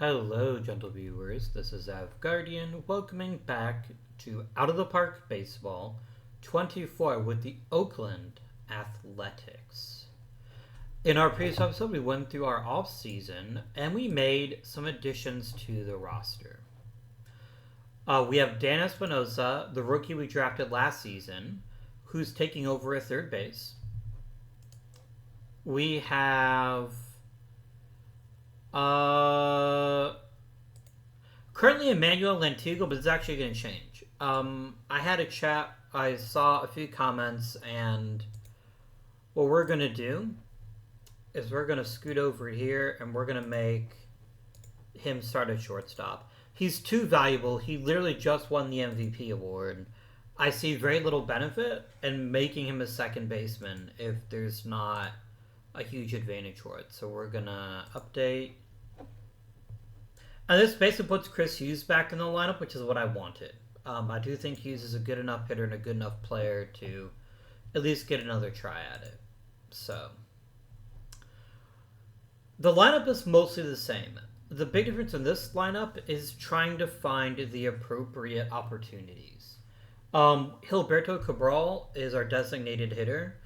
Hello, gentle viewers. This is Guardian, welcoming back to Out of the Park Baseball 24 with the Oakland Athletics. In our previous episode, we went through our off season and we made some additions to the roster. We have Dan Espinosa, the rookie we drafted last season, who's taking over at third base. We have currently Emmanuel Lantigo, but it's actually going to change. I had a chat. I saw a few comments, and what we're going to do is we're going to scoot over here, and we're going to make him start at shortstop. He's too valuable. He literally just won the MVP award. I see very little benefit in making him a second baseman if there's not a huge advantage for it. So we're going to update. And this basically puts Chris Hughes back in the lineup, which is what I wanted. I do think Hughes is a good enough hitter and a good enough player to at least get another try at it. So the lineup is mostly the same. The big difference in this lineup is trying to find the appropriate opportunities. Gilberto Cabral is our designated hitter,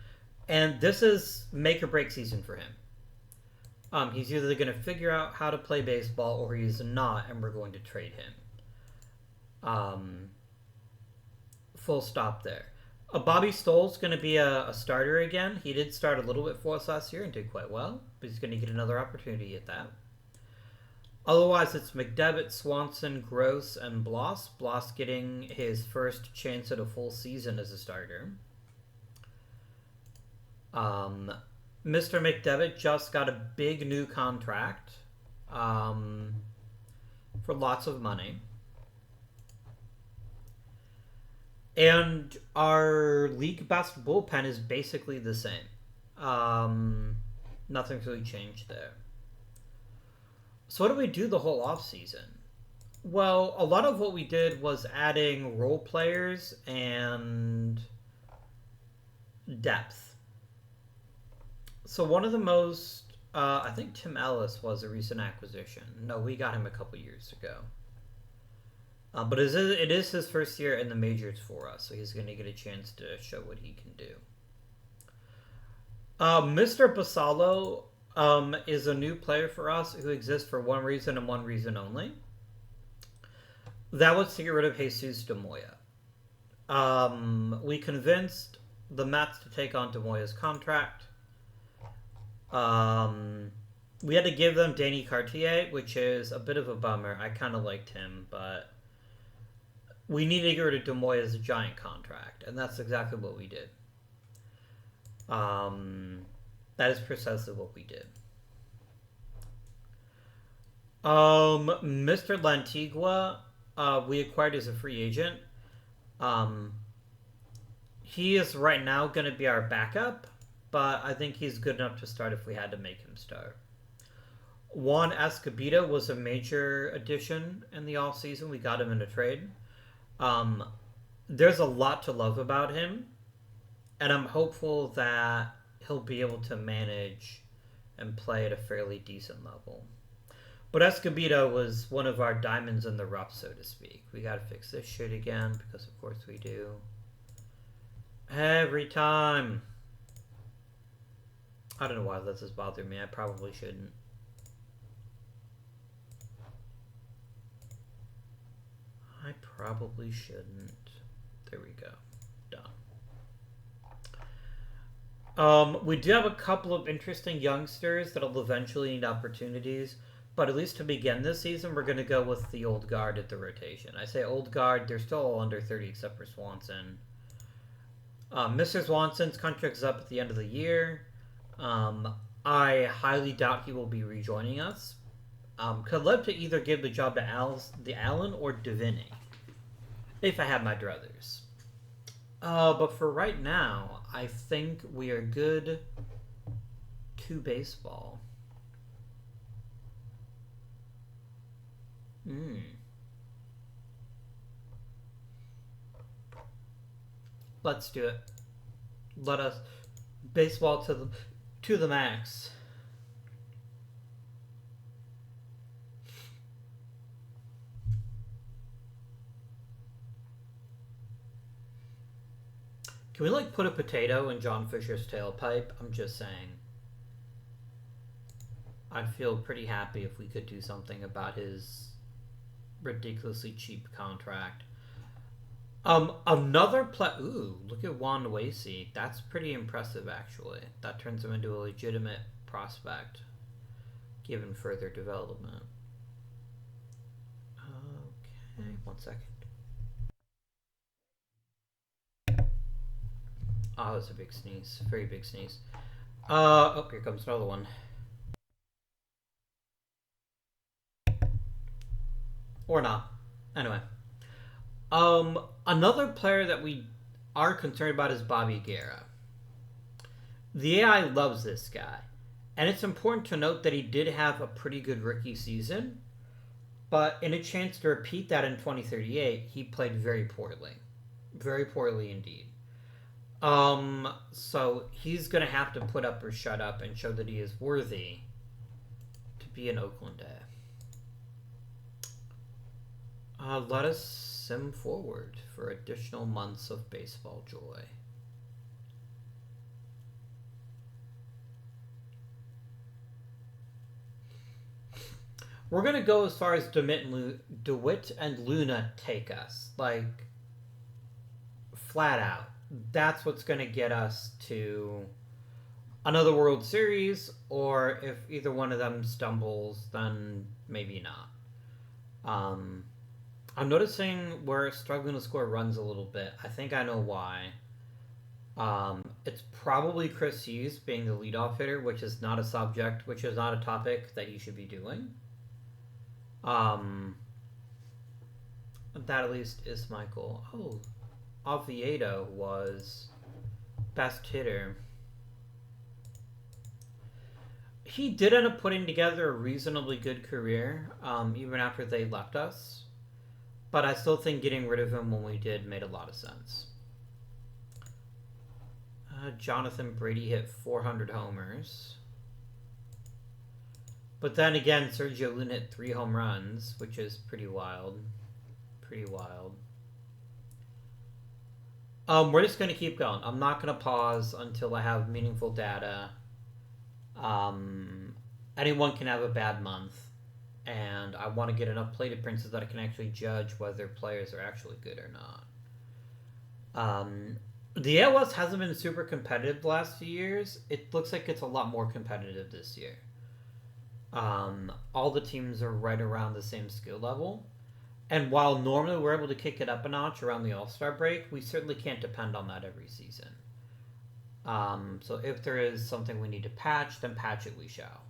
and this is make or break season for him. He's either going to figure out how to play baseball or he's not, and we're going to trade him. Full stop there. Bobby Stoll's going to be a starter again. He did start a little bit for us last year and did quite well, but he's going to get another opportunity at that. Otherwise, it's McDevitt, Swanson, Gross, and Bloss. Bloss getting his first chance at a full season as a starter. Mr. McDevitt just got a big new contract for lots of money. And our league best bullpen is basically the same. Nothing's really changed there. So what did we do the whole offseason? Well, a lot of what we did was adding role players and depth. So one of the most, I think Tim Ellis was a recent acquisition. No, we got him a couple years ago. But it is his first year in the majors for us, so he's going to get a chance to show what he can do. Mr. Basalo is a new player for us who exists for one reason and one reason only. That was to get rid of Jesus DeMoya. We convinced the Mets to take on DeMoya's contract. We had to give them Danny Cartier, which is a bit of a bummer. I kind of liked him, but we needed to get rid of DeMoya's giant contract, and that's exactly what we did. That is precisely what we did. Mr. Lantigua, we acquired as a free agent. He is right now going to be our backup, but I think he's good enough to start if we had to make him start. Juan Escobedo was a major addition in the offseason. We got him in a trade. There's a lot to love about him, and I'm hopeful that he'll be able to manage and play at a fairly decent level. But Escobedo was one of our diamonds in the rough, so to speak. We got to fix this shit again, because of course we do. Every time. I don't know why this is bothering me. I probably shouldn't. I probably shouldn't. There we go. Done. We do have a couple of interesting youngsters that'll eventually need opportunities, but at least to begin this season, we're going to go with the old guard at the rotation. I say old guard, they're still all under 30 except for Swanson. Mr. Swanson's contract is up at the end of the year. I highly doubt he will be rejoining us. Could love to either give the job to Allen or Deviney, if I had my druthers. But for right now, I think we are good to baseball. Let's do it. Let us baseball to the max. Can we, like, put a potato in John Fisher's tailpipe? I'm just saying. I'd feel pretty happy if we could do something about his ridiculously cheap contract. Another play. Ooh, look at Juan Wasey. That's pretty impressive, actually. That turns him into a legitimate prospect, given further development. Okay, 1 second. Oh, that's a big sneeze. Very big sneeze. Oh, here comes another one. Or not. Anyway. Another player that we are concerned about is Bobby Guerra. The AI loves this guy. And it's important to note that he did have a pretty good rookie season. But in a chance to repeat that in 2038, he played very poorly. Very poorly indeed. So he's going to have to put up or shut up and show that he is worthy to be an Oakland A. Let us sim forward for additional months of baseball joy. We're going to go as far as DeWitt and Luna take us. Like, flat out. That's what's going to get us to another World Series, or if either one of them stumbles, then maybe not. I'm noticing we're struggling to score runs a little bit. I think I know why. It's probably Chris Hughes being the leadoff hitter, which is not a topic that you should be doing. That at least is my goal. Oh, Oviedo was best hitter. He did end up putting together a reasonably good career, even after they left us. But I still think getting rid of him when we did made a lot of sense. Jonathan Brady hit 400 homers. But then again, Sergio Luna hit 3 home runs, which is pretty wild. Pretty wild. We're just going to keep going. I'm not going to pause until I have meaningful data. Anyone can have a bad month. And I want to get enough plate appearances that I can actually judge whether players are actually good or not. The ALS hasn't been super competitive the last few years. It looks like it's a lot more competitive this year. All the teams are right around the same skill level. And while normally we're able to kick it up a notch around the All-Star break, we certainly can't depend on that every season. So if there is something we need to patch, then patch it we shall.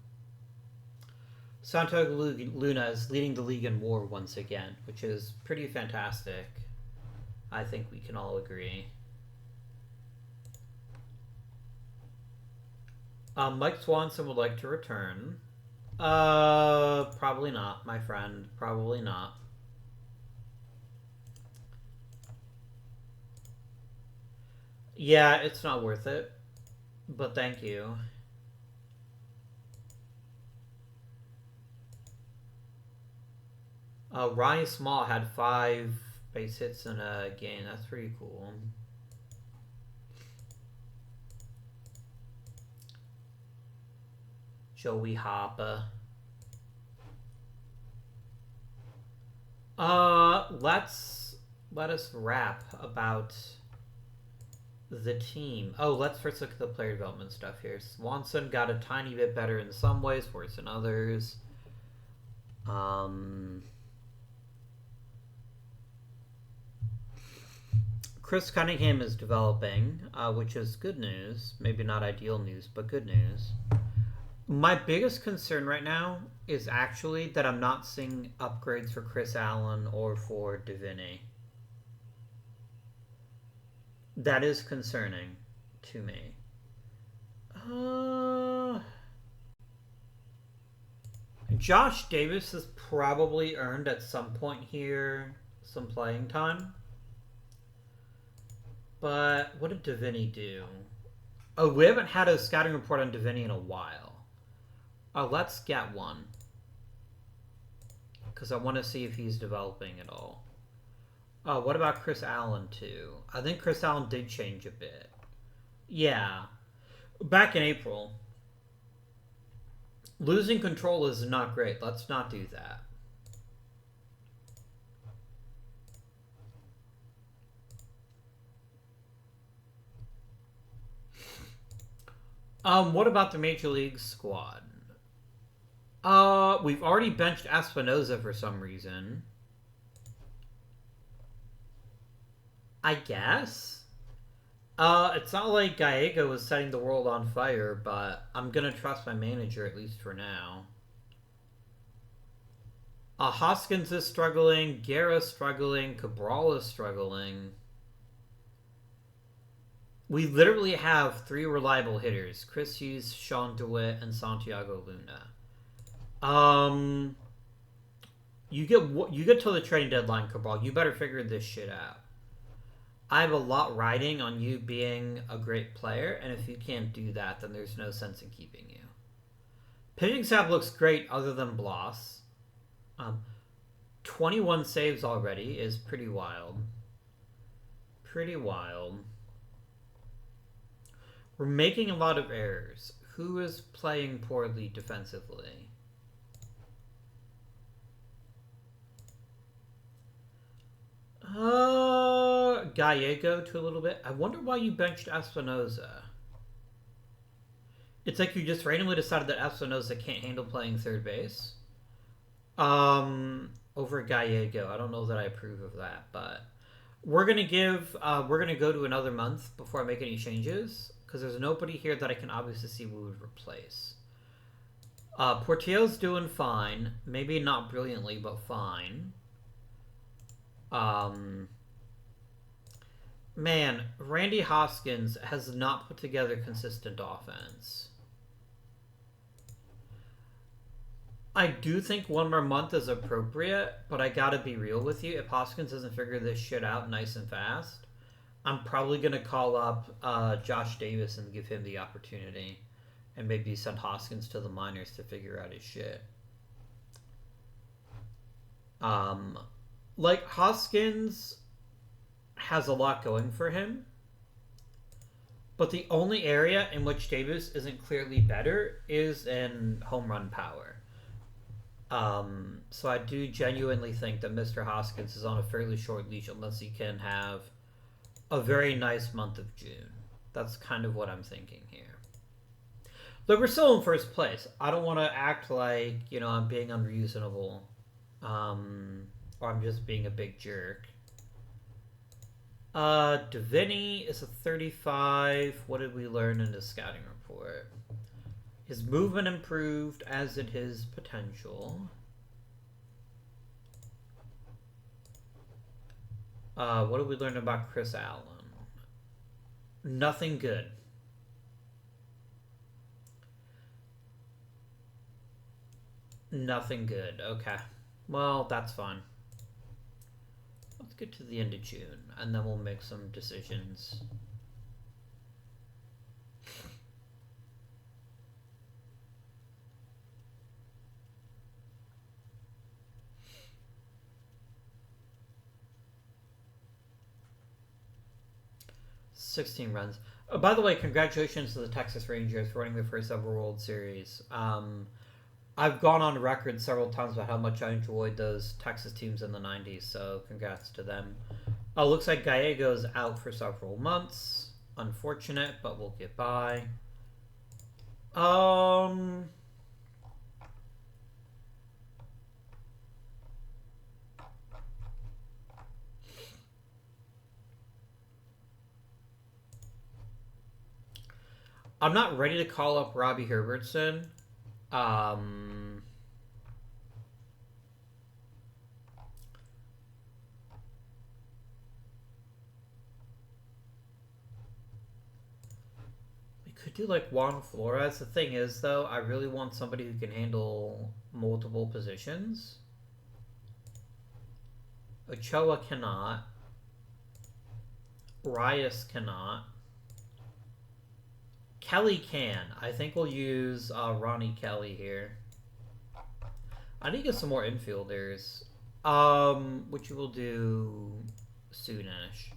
Santiago Luna is leading the league in WAR once again, which is pretty fantastic. I think we can all agree. Mike Swanson would like to return. Probably not, my friend. Probably not. Yeah, it's not worth it. But thank you. Ryan Small had 5 base hits in a game. That's pretty cool. Joey Hopper. Let us rap about the team. Oh, let's first look at the player development stuff here. Swanson got a tiny bit better in some ways, worse in others. Chris Cunningham is developing, which is good news. Maybe not ideal news, but good news. My biggest concern right now is actually that I'm not seeing upgrades for Chris Allen or for Divini. That is concerning to me. Josh Davis has probably earned at some point here some playing time. But what did Divini do? Oh, we haven't had a scouting report on Divini in a while. Let's get one. Because I want to see if he's developing at all. What about Chris Allen, too? I think Chris Allen did change a bit. Yeah. Back in April. Losing control is not great. Let's not do that. What about the Major League squad? We've already benched Espinoza for some reason. I guess? It's not like Gallego was setting the world on fire, but I'm gonna trust my manager, at least for now. Hoskins is struggling, Guerra's struggling, Cabral is struggling. We literally have 3 reliable hitters: Chris Hughes, Sean DeWitt, and Santiago Luna. You get till the trading deadline, Cabral. You better figure this shit out. I have a lot riding on you being a great player, and if you can't do that, then there's no sense in keeping you. Pitching staff looks great other than Bloss. 21 saves already is pretty wild. Pretty wild. We're making a lot of errors. Who is playing poorly defensively? Gallego to a little bit. I wonder why you benched Espinoza. It's like you just randomly decided that Espinoza can't handle playing third base. Over Gallego. I don't know that I approve of that, but we're gonna go to another month before I make any changes, because there's nobody here that I can obviously see we would replace. Portillo's doing fine. Maybe not brilliantly, but fine. Man, Randy Hoskins has not put together consistent offense. I do think one more month is appropriate, but I gotta be real with you. If Hoskins doesn't figure this shit out nice and fast, I'm probably gonna call up Josh Davis and give him the opportunity, and maybe send Hoskins to the minors to figure out his shit. Like, Hoskins has a lot going for him, but the only area in which Davis isn't clearly better is in home run power. So I do genuinely think that Mr. Hoskins is on a fairly short leash unless he can have a very nice month of June. That's kind of what I'm thinking here. Look, we're still in first place. I don't want to act like, I'm being unreasonable. Or I'm just being a big jerk. Davini is a 35. What did we learn in the scouting report? His movement improved, as did his potential. What did we learn about Chris Allen? Nothing good. Nothing good. Okay. Well, that's fine. Let's get to the end of June, and then we'll make some decisions. $16 runs. Oh, by the way, congratulations to the Texas Rangers for winning their first ever World Series. I've gone on record several times about how much I enjoyed those Texas teams in the 90s, so congrats to them. Looks like Gallego's out for several months. Unfortunate, but we'll get by. I'm not ready to call up Robbie Herbertson. We could do like Juan Flores. The thing is, though, I really want somebody who can handle multiple positions. Ochoa cannot. Rias cannot. Kelly can. I think we'll use Ronnie Kelly here. I need to get some more infielders. Which we'll do soonish.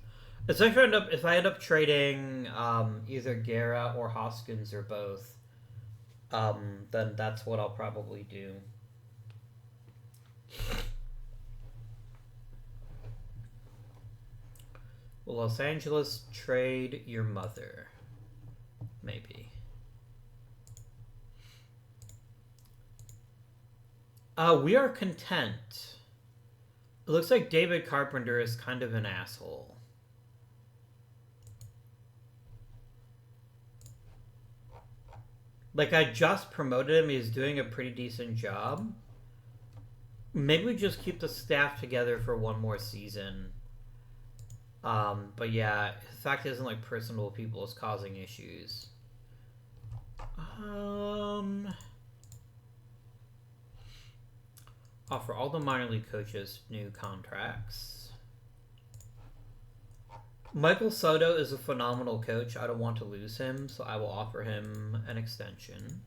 Especially if I end up trading either Guerra or Hoskins or both, then that's what I'll probably do. Will Los Angeles trade your mother? Maybe. We are content. It looks like David Carpenter is kind of an asshole. Like, I just promoted him. He's doing a pretty decent job. Maybe we just keep the staff together for one more season. But yeah, the fact it isn't like personal people is causing issues. Offer all the minor league coaches new contracts. Michael Soto is a phenomenal coach. I don't want to lose him, so I will offer him an extension.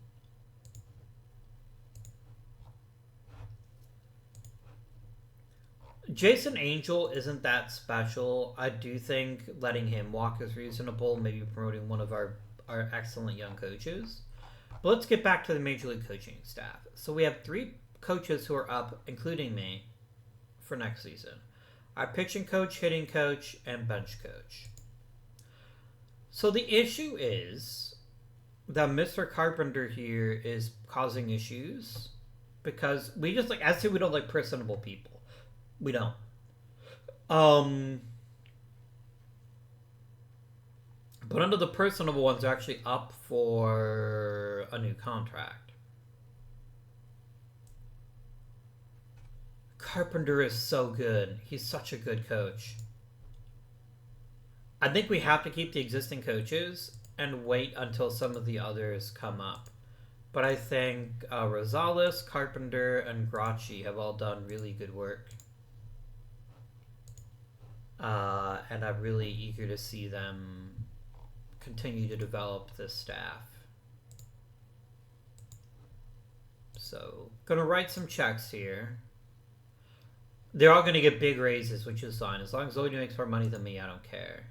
Jason Angel isn't that special. I do think letting him walk is reasonable, maybe promoting one of our excellent young coaches. But let's get back to the Major League coaching staff. So we have 3 coaches who are up, including me, for next season. Our pitching coach, hitting coach, and bench coach. So the issue is that Mr. Carpenter here is causing issues because we just like, as we don't like personable people. We don't. But none of the personable ones are actually up for a new contract. Carpenter is so good. He's such a good coach. I think we have to keep the existing coaches and wait until some of the others come up. But I think Rosales, Carpenter, and Gracchi have all done really good work. And I'm really eager to see them continue to develop this staff. So, gonna write some checks here. They're all going to get big raises, which is fine. As long as Odu makes more money than me, I don't care.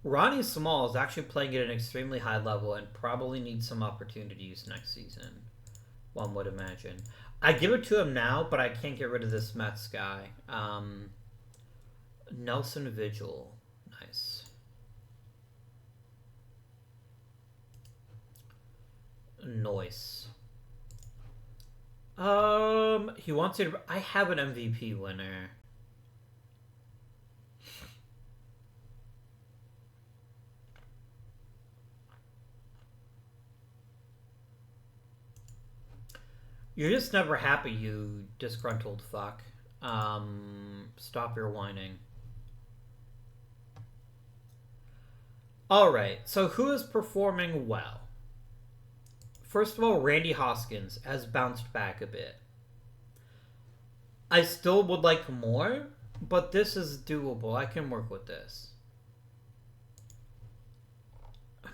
Ronnie Small is actually playing at an extremely high level and probably needs some opportunities next season, one would imagine. I give it to him now, but I can't get rid of this Mets guy. Nelson Vigil. Nice. Noise. He wants it. I have an MVP winner. You're just never happy, you disgruntled fuck. Stop your whining. Alright, so who is performing well? First of all, Randy Hoskins has bounced back a bit. I still would like more, but this is doable. I can work with this.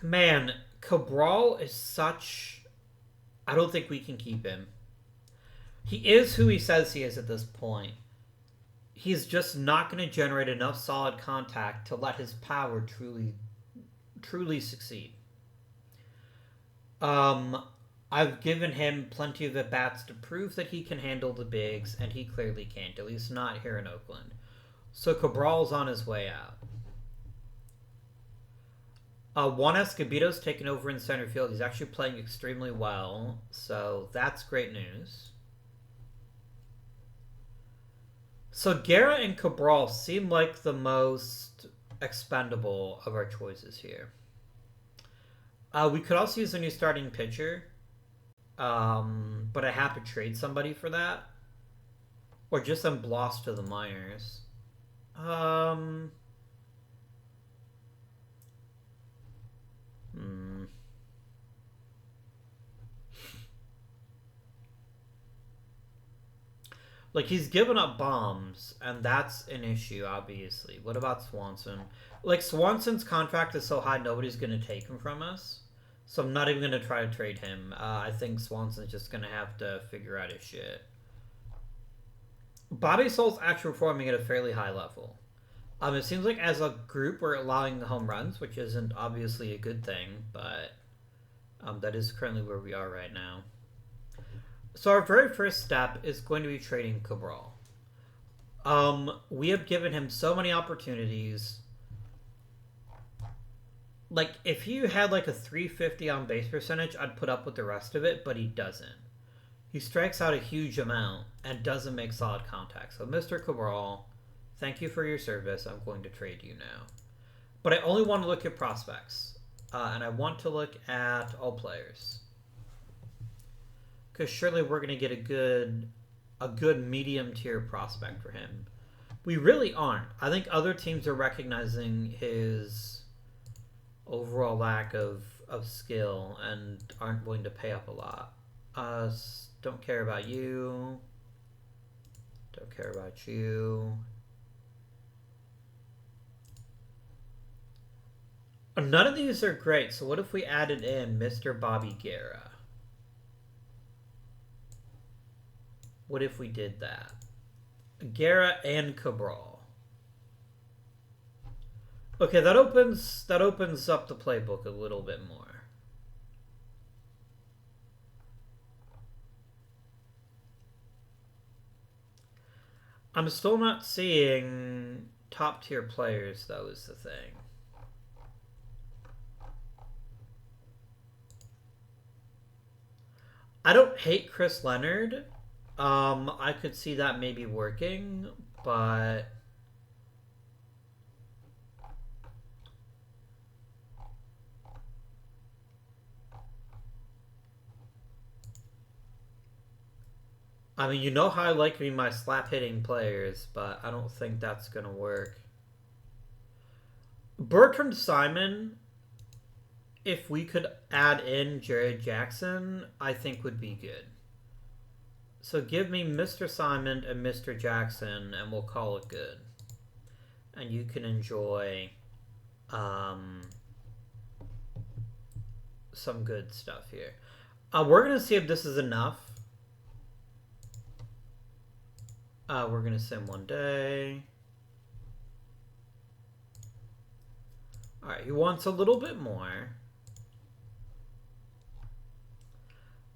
Man, Cabral is such... I don't think we can keep him. He is who he says he is at this point. He's just not going to generate enough solid contact to let his power truly succeed. I've given him plenty of at-bats to prove that he can handle the bigs, and he clearly can't, at least not here in Oakland. So Cabral's on his way out. Juan Escobedo's taken over in center field. He's actually playing extremely well, so that's great news. So Guerra and Cabral seem like the most expendable of our choices here. We could also use a new starting pitcher, but I have to trade somebody for that. Or just send Bloss to the minors. Like, he's given up bombs, and that's an issue, obviously. What about Swanson? Like, Swanson's contract is so high, nobody's going to take him from us. So I'm not even going to try to trade him. I think Swanson's just going to have to figure out his shit. Bobby Soul's actually performing at a fairly high level. It seems like as a group we're allowing home runs, which isn't obviously a good thing, but that is currently where we are right now. So our very first step is going to be trading Cabral. We have given him so many opportunities. Like, if you had like a 350 on base percentage, I'd put up with the rest of it, but he doesn't. He strikes out a huge amount and doesn't make solid contact. So, Mr. Cabral, thank you for your service. I'm going to trade you now. But I only want to look at prospects. And I want to look at all players. Because surely we're going to get a good medium tier prospect for him. We really aren't. I think other teams are recognizing his overall lack of skill and aren't willing to pay up a lot. Don't care about you. Don't care about you. None of these are great, so what if we added in Mr. Bobby Guerra? What if we did that? Guerra and Cabral. Okay, that opens up the playbook a little bit more. I'm still not seeing top tier players, though, is the thing. I don't hate Chris Leonard. I could see that maybe working, but I mean, you know how I like me my slap hitting players, but I don't think that's gonna work. Bertrand Simon, if we could add in Jared Jackson, I think would be good. So give me Mr. Simon and Mr. Jackson, and we'll call it good. And you can enjoy some good stuff here. We're going to see if this is enough. We're going to sim one day. Alright, he wants a little bit more.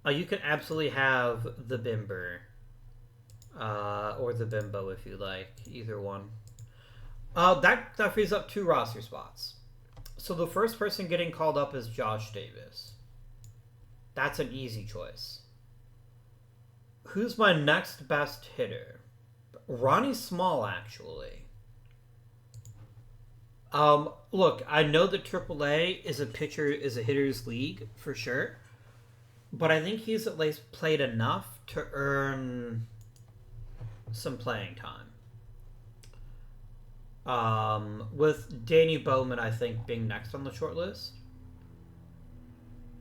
You can absolutely have the Bimber. Or the Bimbo if you like. Either one. That frees up 2 roster spots. So the first person getting called up is Josh Davis. That's an easy choice. Who's my next best hitter? Ronnie Small, actually. Look, I know that AAA is a hitter's league, for sure. But I think he's at least played enough to earn some playing time. With Danny Bowman, I think, being next on the short list.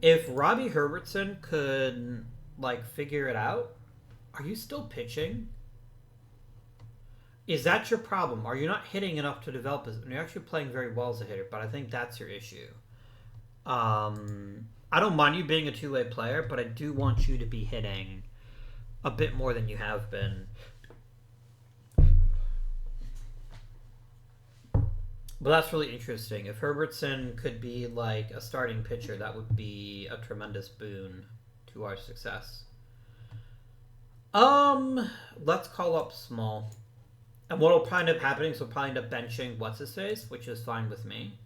If Robbie Herbertson could, like, figure it out, are you still pitching? Is that your problem? Are you not hitting enough to develop as... You're actually playing very well as a hitter, but I think that's your issue. I don't mind you being a two-way player, but I do want you to be hitting a bit more than you have been. But that's really interesting. If Herbertson could be like a starting pitcher, that would be a tremendous boon to our success. Let's call up Small. And what will probably end up happening is we'll probably end up benching What's-His-Face, which is fine with me.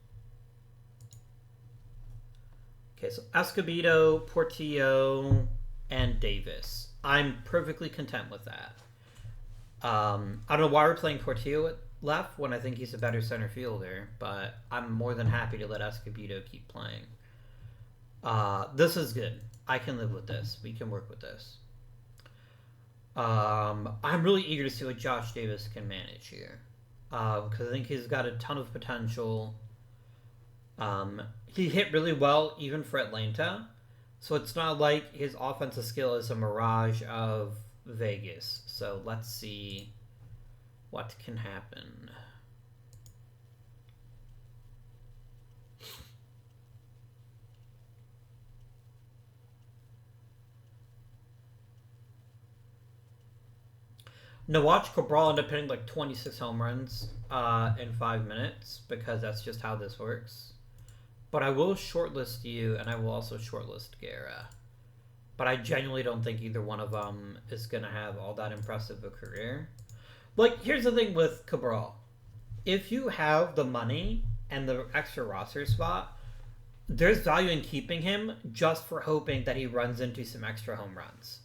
Okay, so Escobedo, Portillo, and Davis. I'm perfectly content with that. I don't know why we're playing Portillo at left when I think he's a better center fielder, but I'm more than happy to let Escobedo keep playing. This is good. I can live with this. We can work with this. I'm really eager to see what Josh Davis can manage here. Because I think he's got a ton of potential. He hit really well even for Atlanta. So it's not like his offensive skill is a mirage of Vegas. So let's see what can happen. No, watch Cabral end up hitting like 26 home runs in 5 minutes because that's just how this works. But I will shortlist you, and I will also shortlist Guerra. But I genuinely don't think either one of them is going to have all that impressive a career. Like, here's the thing with Cabral. If you have the money and the extra roster spot, there's value in keeping him just for hoping that he runs into some extra home runs.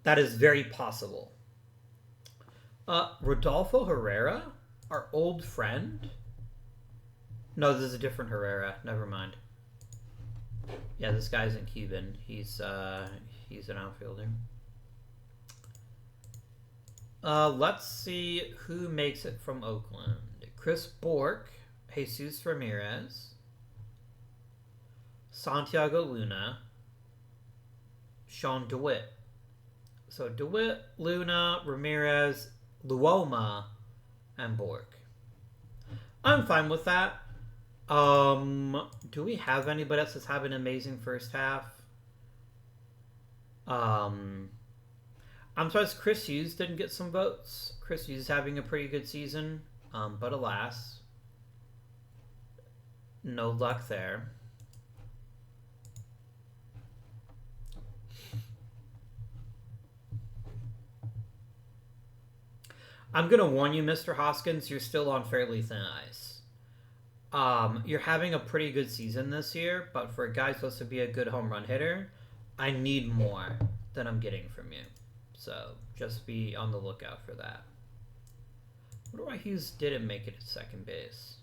That is very possible. Rodolfo Herrera, our old friend. No, this is a different Herrera. Never mind. Yeah, this guy isn't Cuban. He's an outfielder. Let's see who makes it from Oakland. Chris Bork, Jesus Ramirez, Santiago Luna, Sean DeWitt. So DeWitt, Luna, Ramirez, Luoma, and Bork. I'm fine with that. Do we have anybody else that's having an amazing first half? I'm surprised Chris Hughes didn't get some votes. Chris Hughes is having a pretty good season, but alas, no luck there. I'm going to warn you, Mr. Hoskins, you're still on fairly thin ice. You're having a pretty good season this year, but for a guy supposed to be a good home run hitter, I need more than I'm getting from you. So just be on the lookout for that. I wonder why Hughes didn't make it at second base.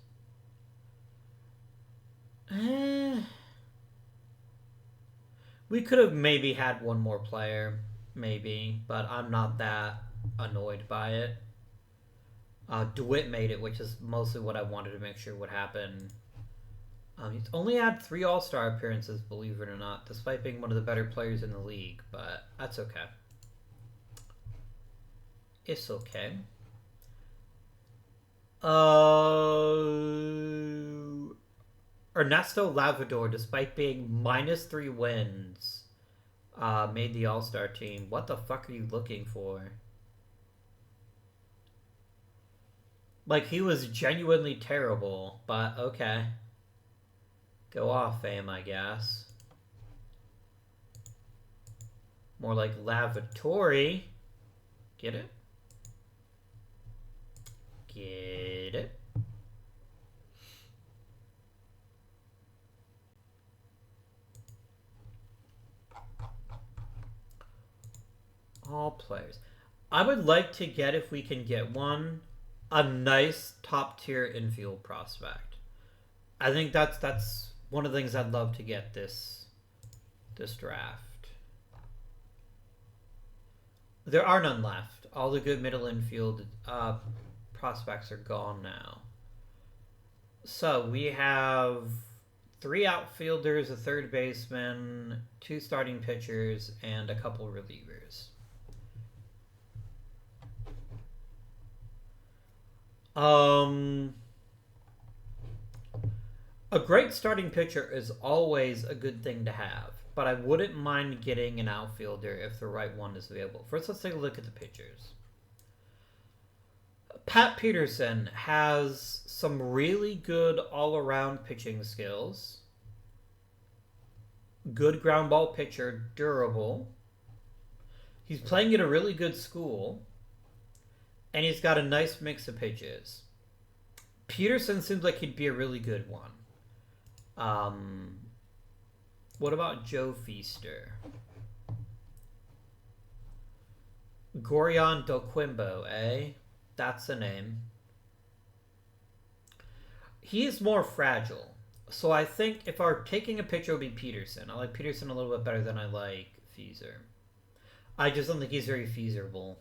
We could have maybe had one more player, maybe, but I'm not that annoyed by it. DeWitt made it, which is mostly what I wanted to make sure would happen. He's only had 3 All-Star appearances, believe it or not, despite being one of the better players in the league, but that's okay. It's okay. Ernesto Lavador, despite being -3 wins, made the All-Star team. What the fuck are you looking for? Like, he was genuinely terrible, but okay. Go off, fame, I guess. More like Lavatory. Get it? Get it? All players. I would like to get, if we can get one, a nice top-tier infield prospect. I think that's one of the things I'd love to get this draft. There are none left. All the good middle infield prospects are gone now. So we have 3 outfielders, a third baseman, 2 starting pitchers, and a couple relievers. A great starting pitcher is always a good thing to have, but I wouldn't mind getting an outfielder if the right one is available. First, let's take a look at the pitchers. Pat Peterson has some really good all-around pitching skills. Good ground ball pitcher, durable. He's playing at a really good school. And he's got a nice mix of pitches. Peterson seems like he'd be a really good one. What about Joe Feaster? Gorion Doquimbo, eh? That's the name. He's more fragile. So I think if I were taking a pitcher, it would be Peterson. I like Peterson a little bit better than I like Feaser. I just don't think he's very feasible.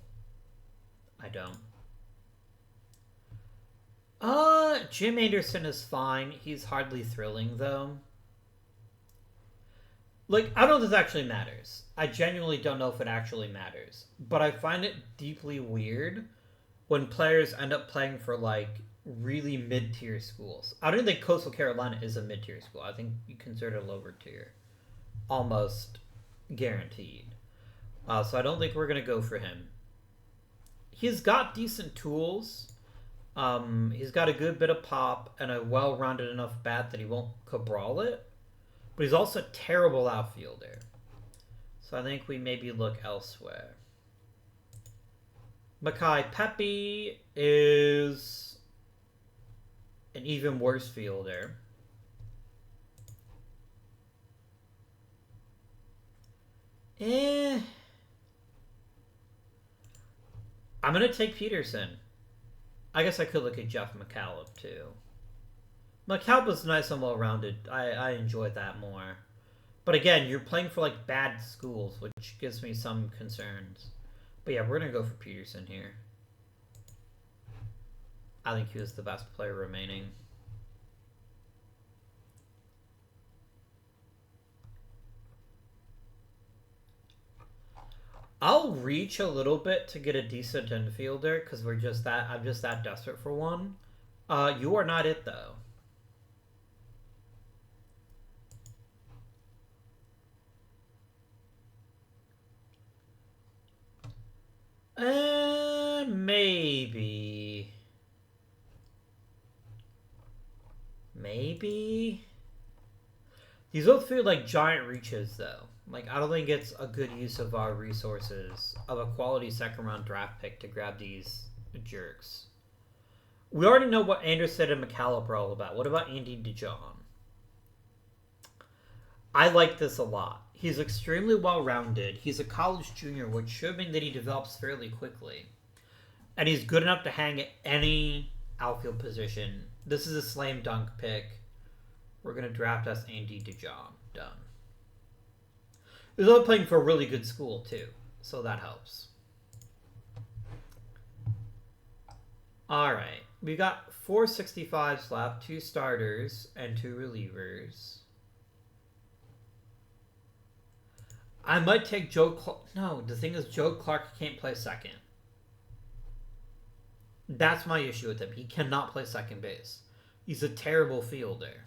I don't. Jim Anderson is fine. He's hardly thrilling, though. Like, I don't know if this actually matters. I genuinely don't know if it actually matters. But I find it deeply weird when players end up playing for, like, really mid-tier schools. I don't think Coastal Carolina is a mid-tier school. I think you consider it a lower tier. Almost guaranteed. So I don't think we're going to go for him. he's got decent tools. He's got a good bit of pop and a well-rounded enough bat that he won't Cabral it. But he's also a terrible outfielder. So I think we maybe look elsewhere. Makai Pepe is an even worse fielder. I'm going to take Peterson. I guess I could look at Jeff McCallum, too. McCallum was nice and well-rounded. I enjoyed that more. But again, you're playing for, like, bad schools, which gives me some concerns. But yeah, we're going to go for Peterson here. I think he was the best player remaining. I'll reach a little bit to get a decent infielder because I'm just that desperate for one. You are not it though. Maybe. These both feel like giant reaches though. Like, I don't think it's a good use of our resources of a quality second-round draft pick to grab these jerks. We already know what Anderson and McCallum are all about. What about Andy DeJong? I like this a lot. He's extremely well-rounded. He's a college junior, which should mean that he develops fairly quickly. And he's good enough to hang at any outfield position. This is a slam dunk pick. We're going to draft us Andy DeJong. Done. He's also playing for a really good school, too. So that helps. Alright. We got 465s left. 2 starters and 2 relievers. I might take Joe Clark. No, the thing is Joe Clark can't play second. That's my issue with him. He cannot play second base. He's a terrible fielder.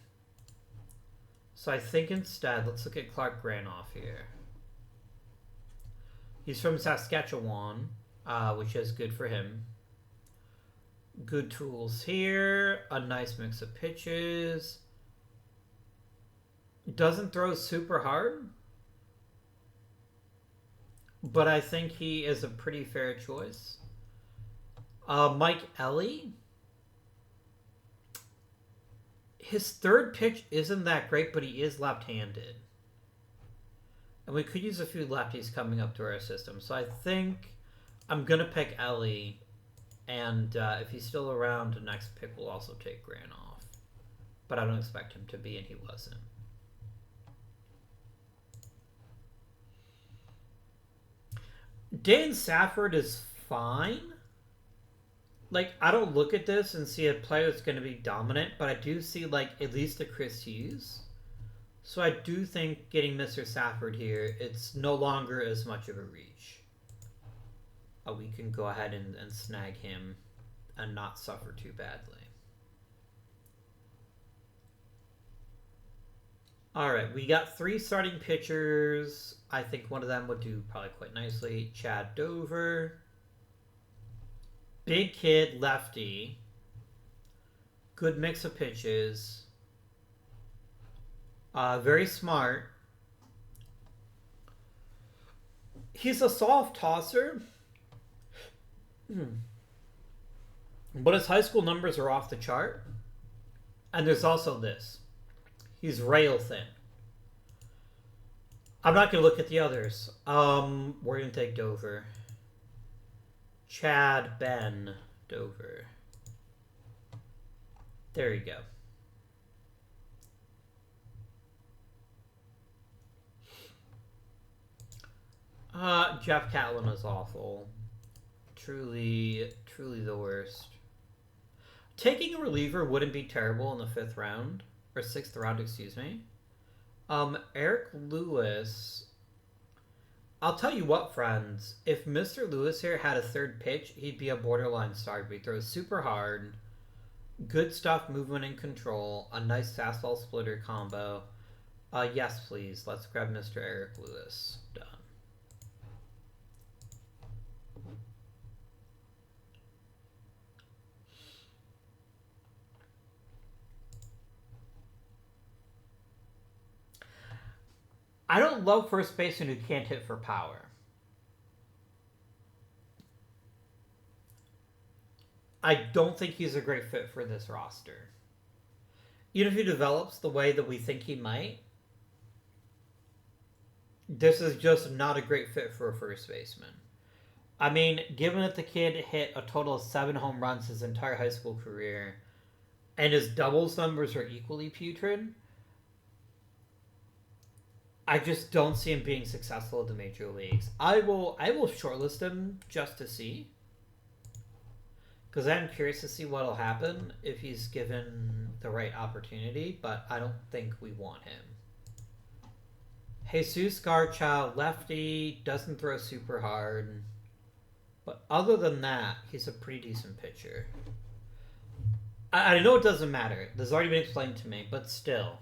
So I think instead, let's look at Clark Granoff here. He's from Saskatchewan, which is good for him. Good tools here. A nice mix of pitches. Doesn't throw super hard. But I think he is a pretty fair choice. Mike Ellie. His third pitch isn't that great, but he is left-handed. And we could use a few lefties coming up to our system. So I think I'm going to pick Ellie. And if he's still around, the next pick will also take Granoff. But I don't expect him to be, and he wasn't. Dan Safford is fine. Like, I don't look at this and see a player that's going to be dominant, but I do see, like, at least a Chris Hughes. So I do think getting Mr. Safford here, it's no longer as much of a reach. We can go ahead and snag him and not suffer too badly. Alright, we got 3 starting pitchers. I think one of them would do probably quite nicely. Chad Dover. Big kid, lefty. Good mix of pitches. Very smart. He's a soft tosser. But his high school numbers are off the chart. And there's also this. He's rail thin. I'm not going to look at the others. We're going to take Dover. Chad Ben Dover. There you go. Jeff Catlin is awful. Truly the worst. Taking a reliever wouldn't be terrible in the 5th round. Or 6th round, excuse me. Eric Lewis. I'll tell you what, friends. If Mr. Lewis here had a 3rd pitch, he'd be a borderline star. He throws super hard. Good stuff, movement and control. A nice fastball splitter combo. Yes, please. Let's grab Mr. Eric Lewis. Done. I don't love first baseman who can't hit for power. I don't think he's a great fit for this roster. Even if he develops the way that we think he might, this is just not a great fit for a first baseman. I mean, given that the kid hit a total of 7 home runs his entire high school career, and his doubles numbers are equally putrid, I just don't see him being successful at the major leagues. I will shortlist him just to see, because I'm curious to see what'll happen if he's given the right opportunity, but I don't think we want him. Jesus Garcha, lefty, doesn't throw super hard. But other than that, he's a pretty decent pitcher. I know it doesn't matter. This has already been explained to me, but still.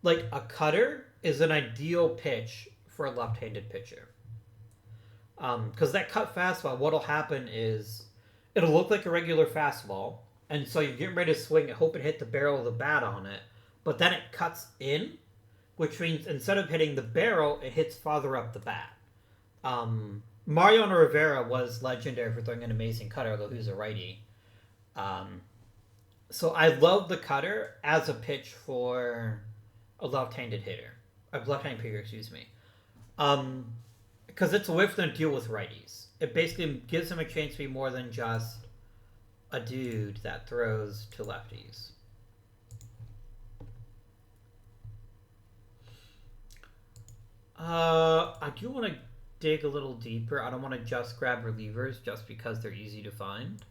Like, a cutter is an ideal pitch for a left-handed pitcher. Because that cut fastball, what'll happen is it'll look like a regular fastball, and so you're getting ready to swing it, hope it hit the barrel of the bat on it, but then it cuts in, which means instead of hitting the barrel, it hits farther up the bat. Mariano Rivera was legendary for throwing an amazing cutter, although he was a righty. So I love the cutter as a pitch for a left-handed hitter. A left-handed pitcher, excuse me. Because it's a way for them to deal with righties. It basically gives them a chance to be more than just a dude that throws to lefties. I do want to dig a little deeper. I don't want to just grab relievers just because they're easy to find.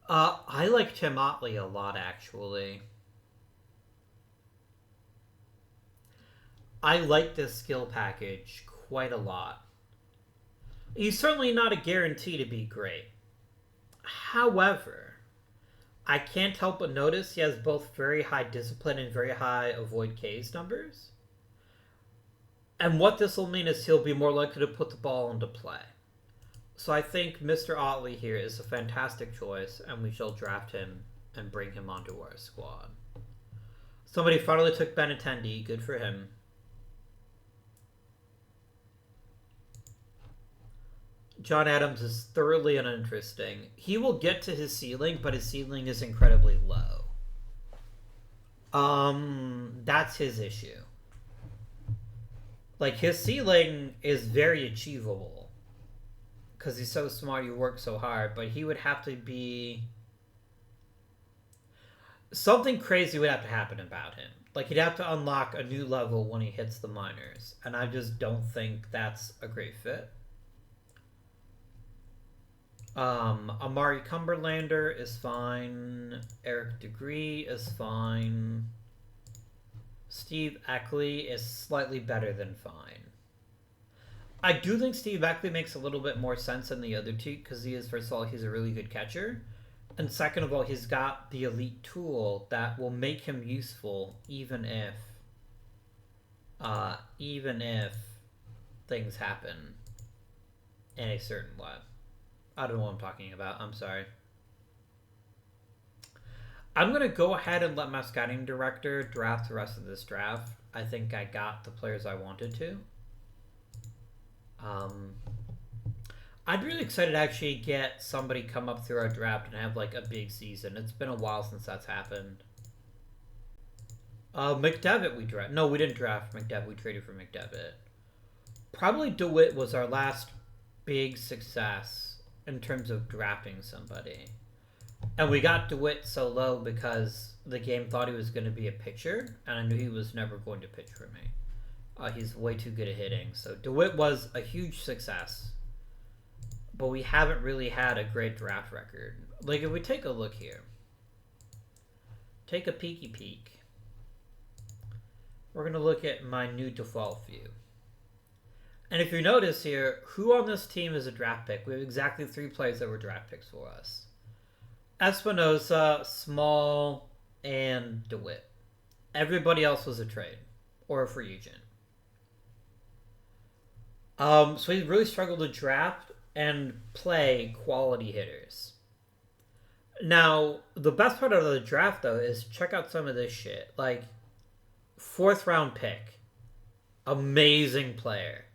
I like Tim Otley a lot, actually. I like this skill package quite a lot. He's certainly not a guarantee to be great. However, I can't help but notice he has both very high discipline and very high avoid Ks numbers. And what this will mean is he'll be more likely to put the ball into play. So I think Mr. Otley here is a fantastic choice, and we shall draft him and bring him onto our squad. Somebody finally took Benintendi. Good for him. John Adams is thoroughly uninteresting. He will get to his ceiling, but his ceiling is incredibly low. That's his issue. Like, his ceiling is very achievable because he's so smart, you work so hard, but he would have to be... Something crazy would have to happen about him. Like, he'd have to unlock a new level when he hits the minors, and I just don't think that's a great fit. Amari Cumberlander is fine. Eric Degree is fine. Steve Eckley is slightly better than fine. I do think Steve Eckley makes a little bit more sense than the other two because he is, first of all, he's a really good catcher. And second of all, he's got the elite tool that will make him useful even if things happen in a certain way. I don't know what I'm talking about. I'm sorry. I'm going to go ahead and let my scouting director draft the rest of this draft. I think I got the players I wanted to. I'd be really excited to actually get somebody come up through our draft and have like a big season. It's been a while since that's happened. McDevitt we draft. No, we didn't draft McDevitt. We traded for McDevitt. Probably DeWitt was our last big success in terms of drafting somebody. And we got DeWitt so low because the game thought he was going to be a pitcher, and I knew he was never going to pitch for me. He's way too good at hitting. So DeWitt was a huge success, but we haven't really had a great draft record. Like, if we take a look here, take a peeky peek, we're going to look at my new default view. And if you notice here, who on this team is a draft pick? We have exactly 3 players that were draft picks for us. Espinosa, Small, and DeWitt. Everybody else was a trade or a free agent. So he really struggled to draft and play quality hitters. Now, the best part of the draft, though, is check out some of this shit. Like, 4th round pick. Amazing player.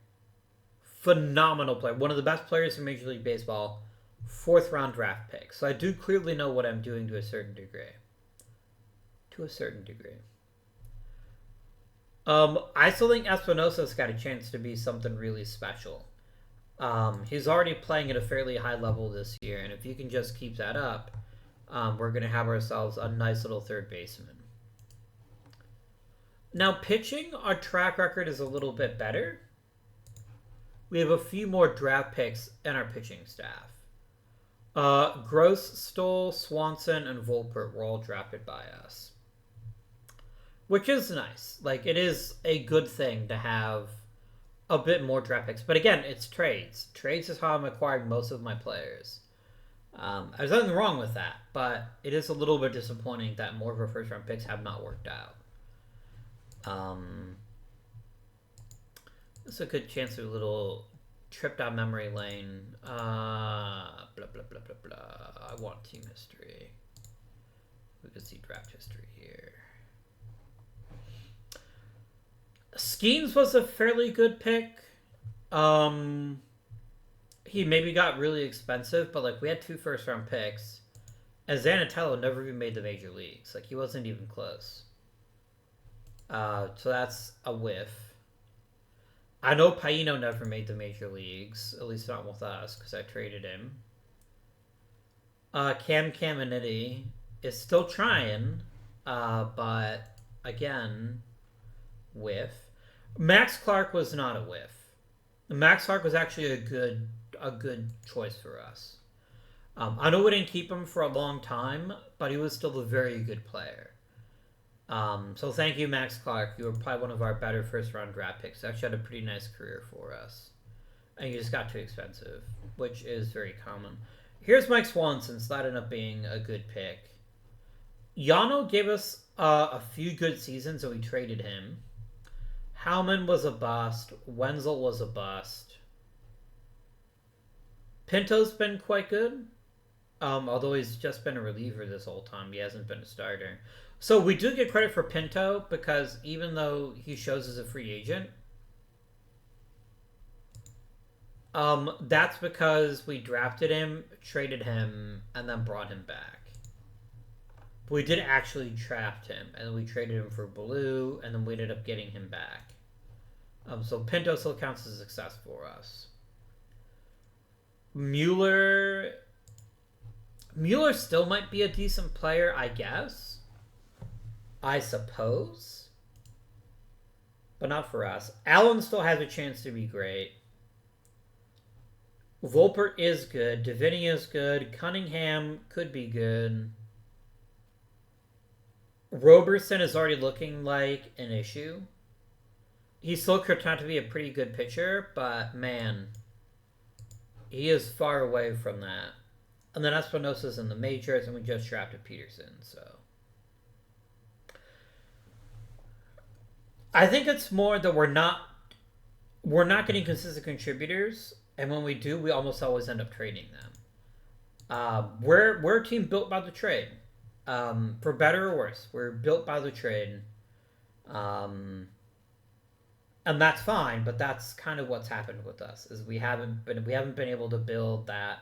Phenomenal player. One of the best players in Major League Baseball. 4th round draft pick. So I do clearly know what I'm doing to a certain degree. I still think Espinosa's got a chance to be something really special. He's already playing at a fairly high level this year, and if you can just keep that up, we're going to have ourselves a nice little third baseman. Now, pitching, our track record is a little bit better. We have a few more draft picks in our pitching staff. Gross, Stoll, Swanson, and Volpert were all drafted by us. Which is nice. Like, it is a good thing to have a bit more draft picks. But again, it's trades. Trades is how I'm acquiring most of my players. There's nothing wrong with that, but it is a little bit disappointing that more of our first-round picks have not worked out. It's a good chance of a little trip down memory lane. Blah, blah, blah, blah, blah. I want team history. We can see draft history here. Skeens was a fairly good pick. He maybe got really expensive, but like we had 2 first-round picks, and Zanatello never even made the major leagues. Like he wasn't even close. So that's a whiff. I know Paino never made the major leagues, at least not with us, because I traded him. Cam Caminiti is still trying, but again, whiff. Max Clark was not a whiff. Max Clark was actually a good choice for us. I know we didn't keep him for a long time, but he was still a very good player. So thank you, Max Clark. You were probably one of our better first-round draft picks. Actually had a pretty nice career for us. And you just got too expensive, which is very common. Here's Mike Swanson, so that ended up being a good pick. Yano gave us a few good seasons, and we traded him. Howman was a bust. Wenzel was a bust. Pinto's been quite good. Although he's just been a reliever this whole time. He hasn't been a starter. So we do get credit for Pinto because even though he shows as a free agent, that's because we drafted him, traded him, and then brought him back. But we did actually draft him, and we traded him for Blue, and then we ended up getting him back. So Pinto still counts as a success for us. Mueller still might be a decent player, I guess. I suppose. But not for us. Allen still has a chance to be great. Volpert is good. Davini is good. Cunningham could be good. Roberson is already looking like an issue. He still could turn out to be a pretty good pitcher, but man, he is far away from that. And then Espinosa's in the majors, and we just drafted Peterson, so. I think it's more that we're not getting consistent contributors, and when we do, we almost always end up trading them. We're a team built by the trade, for better or worse. We're built by the trade, and that's fine. But that's kind of what's happened with us is we haven't been able to build that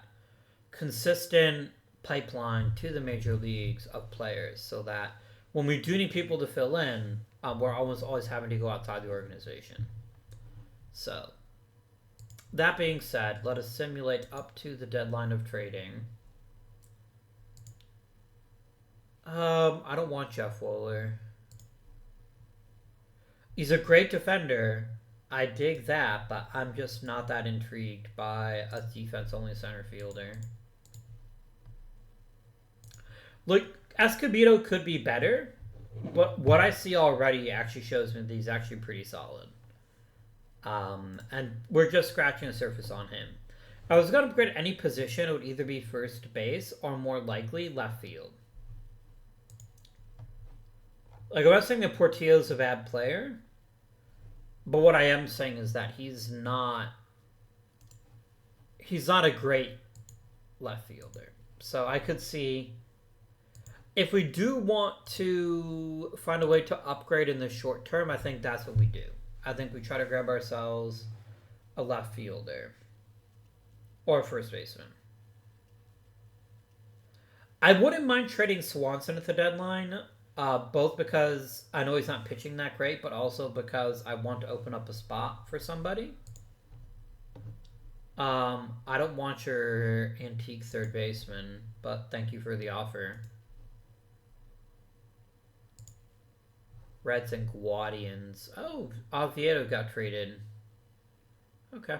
consistent pipeline to the major leagues of players, so that when we do need people to fill in, we're almost always having to go outside the organization. So, that being said, let us simulate up to the deadline of trading. I don't want Jeff Wohler. He's a great defender. I dig that, but I'm just not that intrigued by a defense-only center fielder. Look, Escobedo could be better, but what I see already actually shows me that he's actually pretty solid. And we're just scratching the surface on him. If I was going to upgrade any position, it would either be first base or more likely left field. Like, I'm not saying that Portillo's a bad player, but what I am saying is that he's not a great left fielder. So I could see If we do want to find a way to upgrade in the short term, I think that's what we do. I think we try to grab ourselves a left fielder or a first baseman. I wouldn't mind trading Swanson at the deadline, both because I know he's not pitching that great, but also because I want to open up a spot for somebody. I don't want your antique third baseman, but thank you for the offer. Reds and Guardians. Oh, Oviedo got traded. Okay.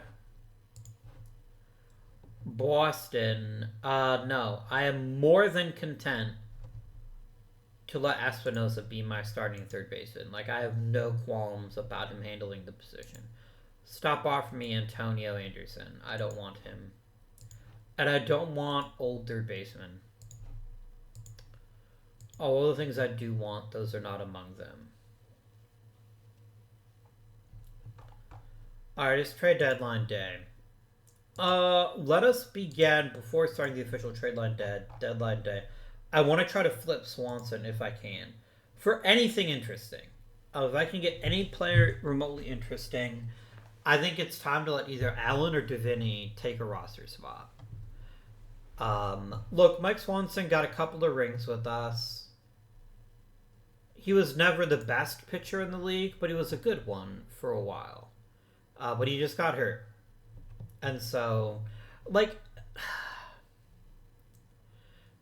Boston. No. I am more than content to let Espinosa be my starting third baseman. Like, I have no qualms about him handling the position. Stop offering me Antonio Anderson. I don't want him. And I don't want old third baseman. All the things I do want, those are not among them. Alright, it's trade deadline day. Let us begin before starting the official deadline day. I want to try to flip Swanson if I can. For anything interesting. If I can get any player remotely interesting, I think it's time to let either Allen or Davini take a roster spot. Look, Mike Swanson got a couple of rings with us. He was never the best pitcher in the league, but he was a good one for a while. But he just got hurt. And so, like,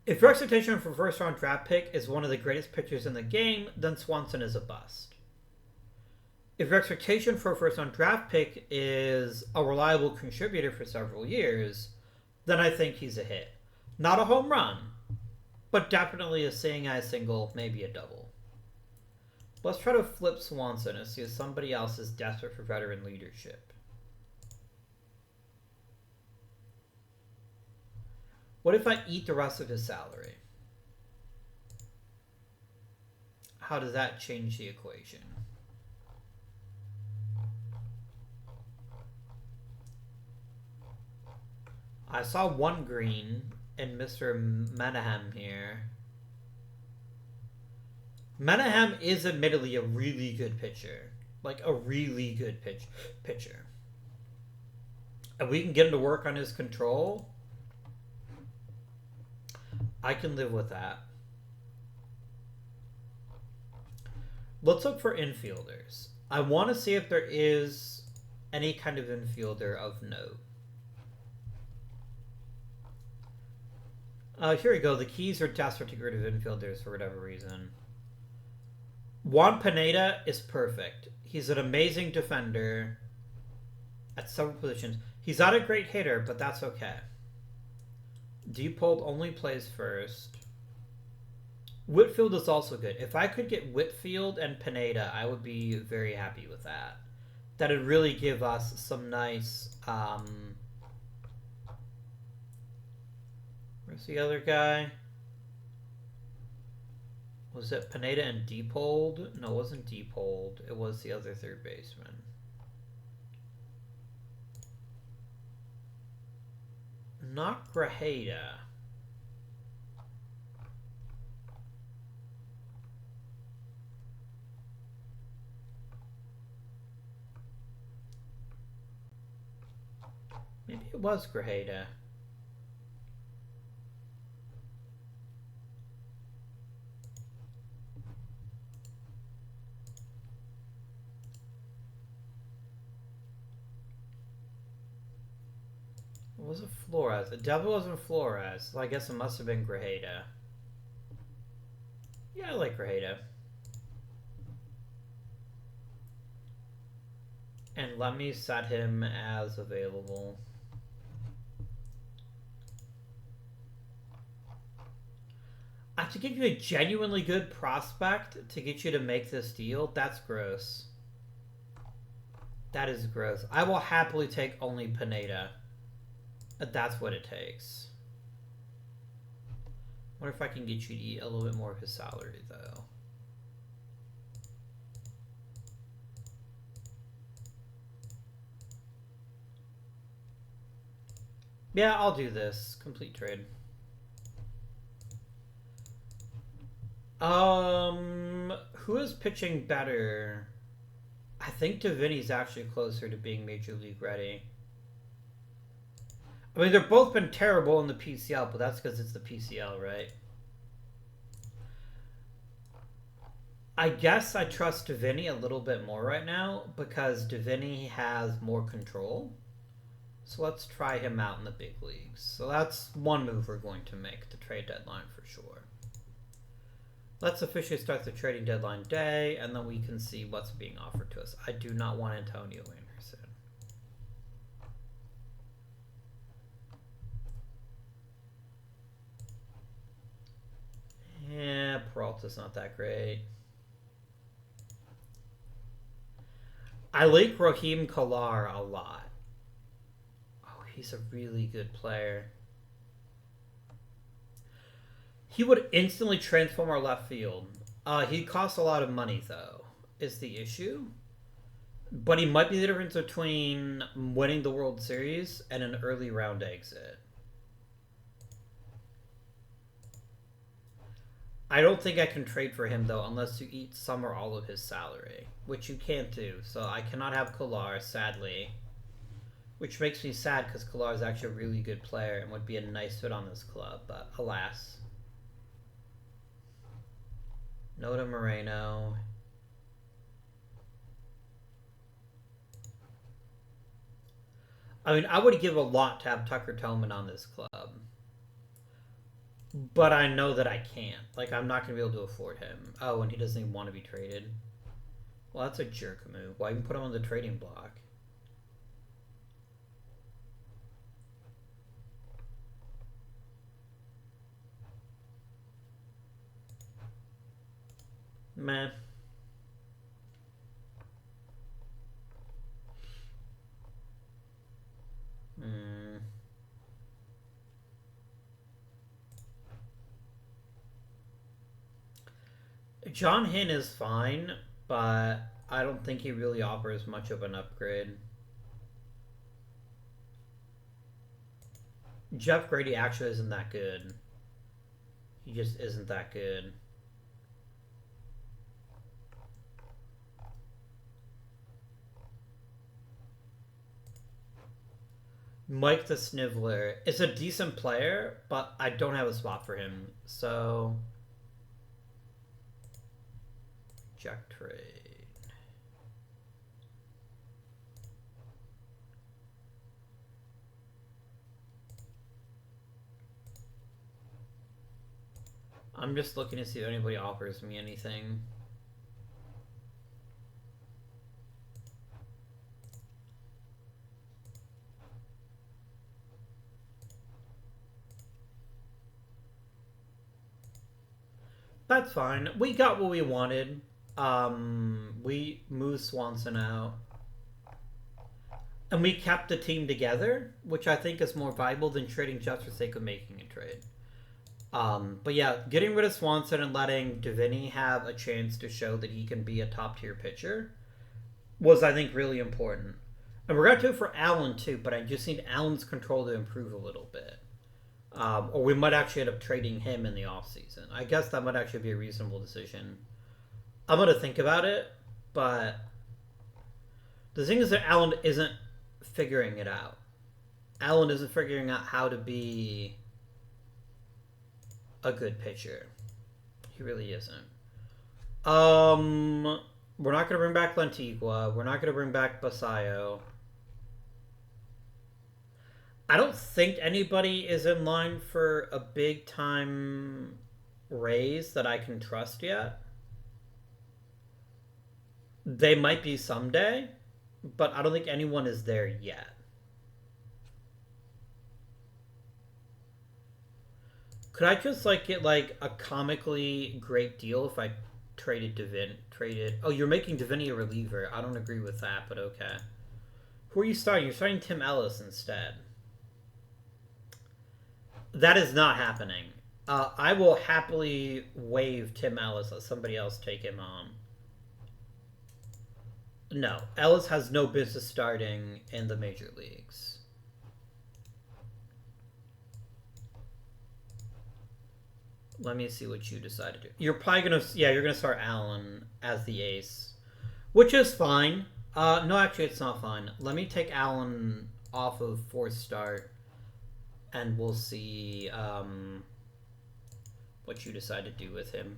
if your expectation for first round draft pick is one of the greatest pitchers in the game, then Swanson is a bust. If your expectation for a first round draft pick is a reliable contributor for several years, then I think he's a hit. Not a home run, but definitely a seeing eye single, maybe a double. Let's try to flip Swanson and see if somebody else is desperate for veteran leadership. What if I eat the rest of his salary? How does that change the equation? I saw one green in Mr. Menahem here. Menahem is admittedly a really good pitcher. Like, a really good pitcher. And we can get him to work on his control. I can live with that. Let's look for infielders. I want to see if there is any kind of infielder of note. Here we go. The Keys are desperate to get rid of infielders for whatever reason. Juan Pineda is perfect. He's an amazing defender at several positions. He's not a great hitter, but that's okay. Diepold only plays first. Whitfield is also good. If I could get Whitfield and Pineda, I would be very happy with that. That would really give us some nice... Where's the other guy? Was it Pineda and Diepold? No, it wasn't Diepold. It was the other third baseman. Not Grajeda. Maybe it was Grajeda. Was it Flores? It definitely wasn't Flores. So I guess it must have been Grajeda. Yeah, I like Grajeda. And let me set him as available. I have to give you a genuinely good prospect to get you to make this deal? That's gross. That is gross. I will happily take only Pineda. That's what it takes. I wonder if I can get you to eat a little bit more of his salary, though. Yeah, I'll do this. Complete trade. Who is pitching better? I think Davini's actually closer to being Major League ready. I mean, they've both been terrible in the PCL, but that's because it's the PCL, right? I guess I trust Davini a little bit more right now because Davini has more control. So let's try him out in the big leagues. So that's one move we're going to make, the trade deadline for sure. Let's officially start the trading deadline day, and then we can see what's being offered to us. I do not want Antonio Anderson. Yeah, Peralta's not that great. I like Raheem Kalar a lot. Oh, he's a really good player. He would instantly transform our left field. He costs a lot of money, though, is the issue. But he might be the difference between winning the World Series and an early round exit. I don't think I can trade for him, though, unless you eat some or all of his salary, which you can't do. So I cannot have Kolar, sadly. Which makes me sad, because Kolar is actually a really good player and would be a nice fit on this club, but alas. Noda Moreno. I mean, I would give a lot to have Tucker Tillman on this club. But I know that I can't. Like, I'm not going to be able to afford him. Oh, and he doesn't even want to be traded. Well, that's a jerk move. Why even put him on the trading block? Meh. John Hinn is fine, but I don't think he really offers much of an upgrade. Jeff Grady actually isn't that good. He just isn't that good. Mike the Sniveler is a decent player, but I don't have a spot for him, so... Jack trade. I'm just looking to see if anybody offers me anything. That's fine. We got what we wanted. We moved Swanson out. And we kept the team together, which I think is more valuable than trading just for the sake of making a trade. But yeah, getting rid of Swanson and letting Davini have a chance to show that he can be a top-tier pitcher was, I think, really important. And we're going to do it for Allen, too, but I just need Allen's control to improve a little bit. Or we might actually end up trading him in the offseason. I guess that might actually be a reasonable decision. I'm going to think about it, but the thing is that Allen isn't figuring it out. Allen isn't figuring out how to be a good pitcher. He really isn't. We're not going to bring back Lantigua. We're not going to bring back Basayo. I don't think anybody is in line for a big-time raise that I can trust yet. They might be someday, but I don't think anyone is there yet. Could I just get a comically great deal if I traded Oh, you're making Davini a reliever. I don't agree with that, but okay. Who are you starting? You're starting Tim Ellis instead. That is not happening. I will happily waive Tim Ellis, let somebody else take him on. No, Ellis has no business starting in the major leagues. Let me see what you decide to do. You're probably gonna, yeah, you're gonna start Allen as the ace, which is fine. No, actually, it's not fine. Let me take Allen off of fourth start, and we'll see what you decide to do with him.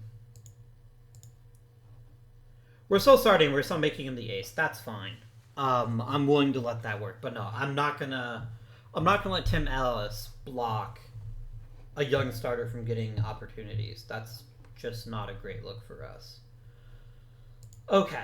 We're still starting. We're still making him the ace. That's fine. I'm willing to let that work, but no, I'm not gonna let Tim Ellis block a young starter from getting opportunities. That's just not a great look for us. Okay.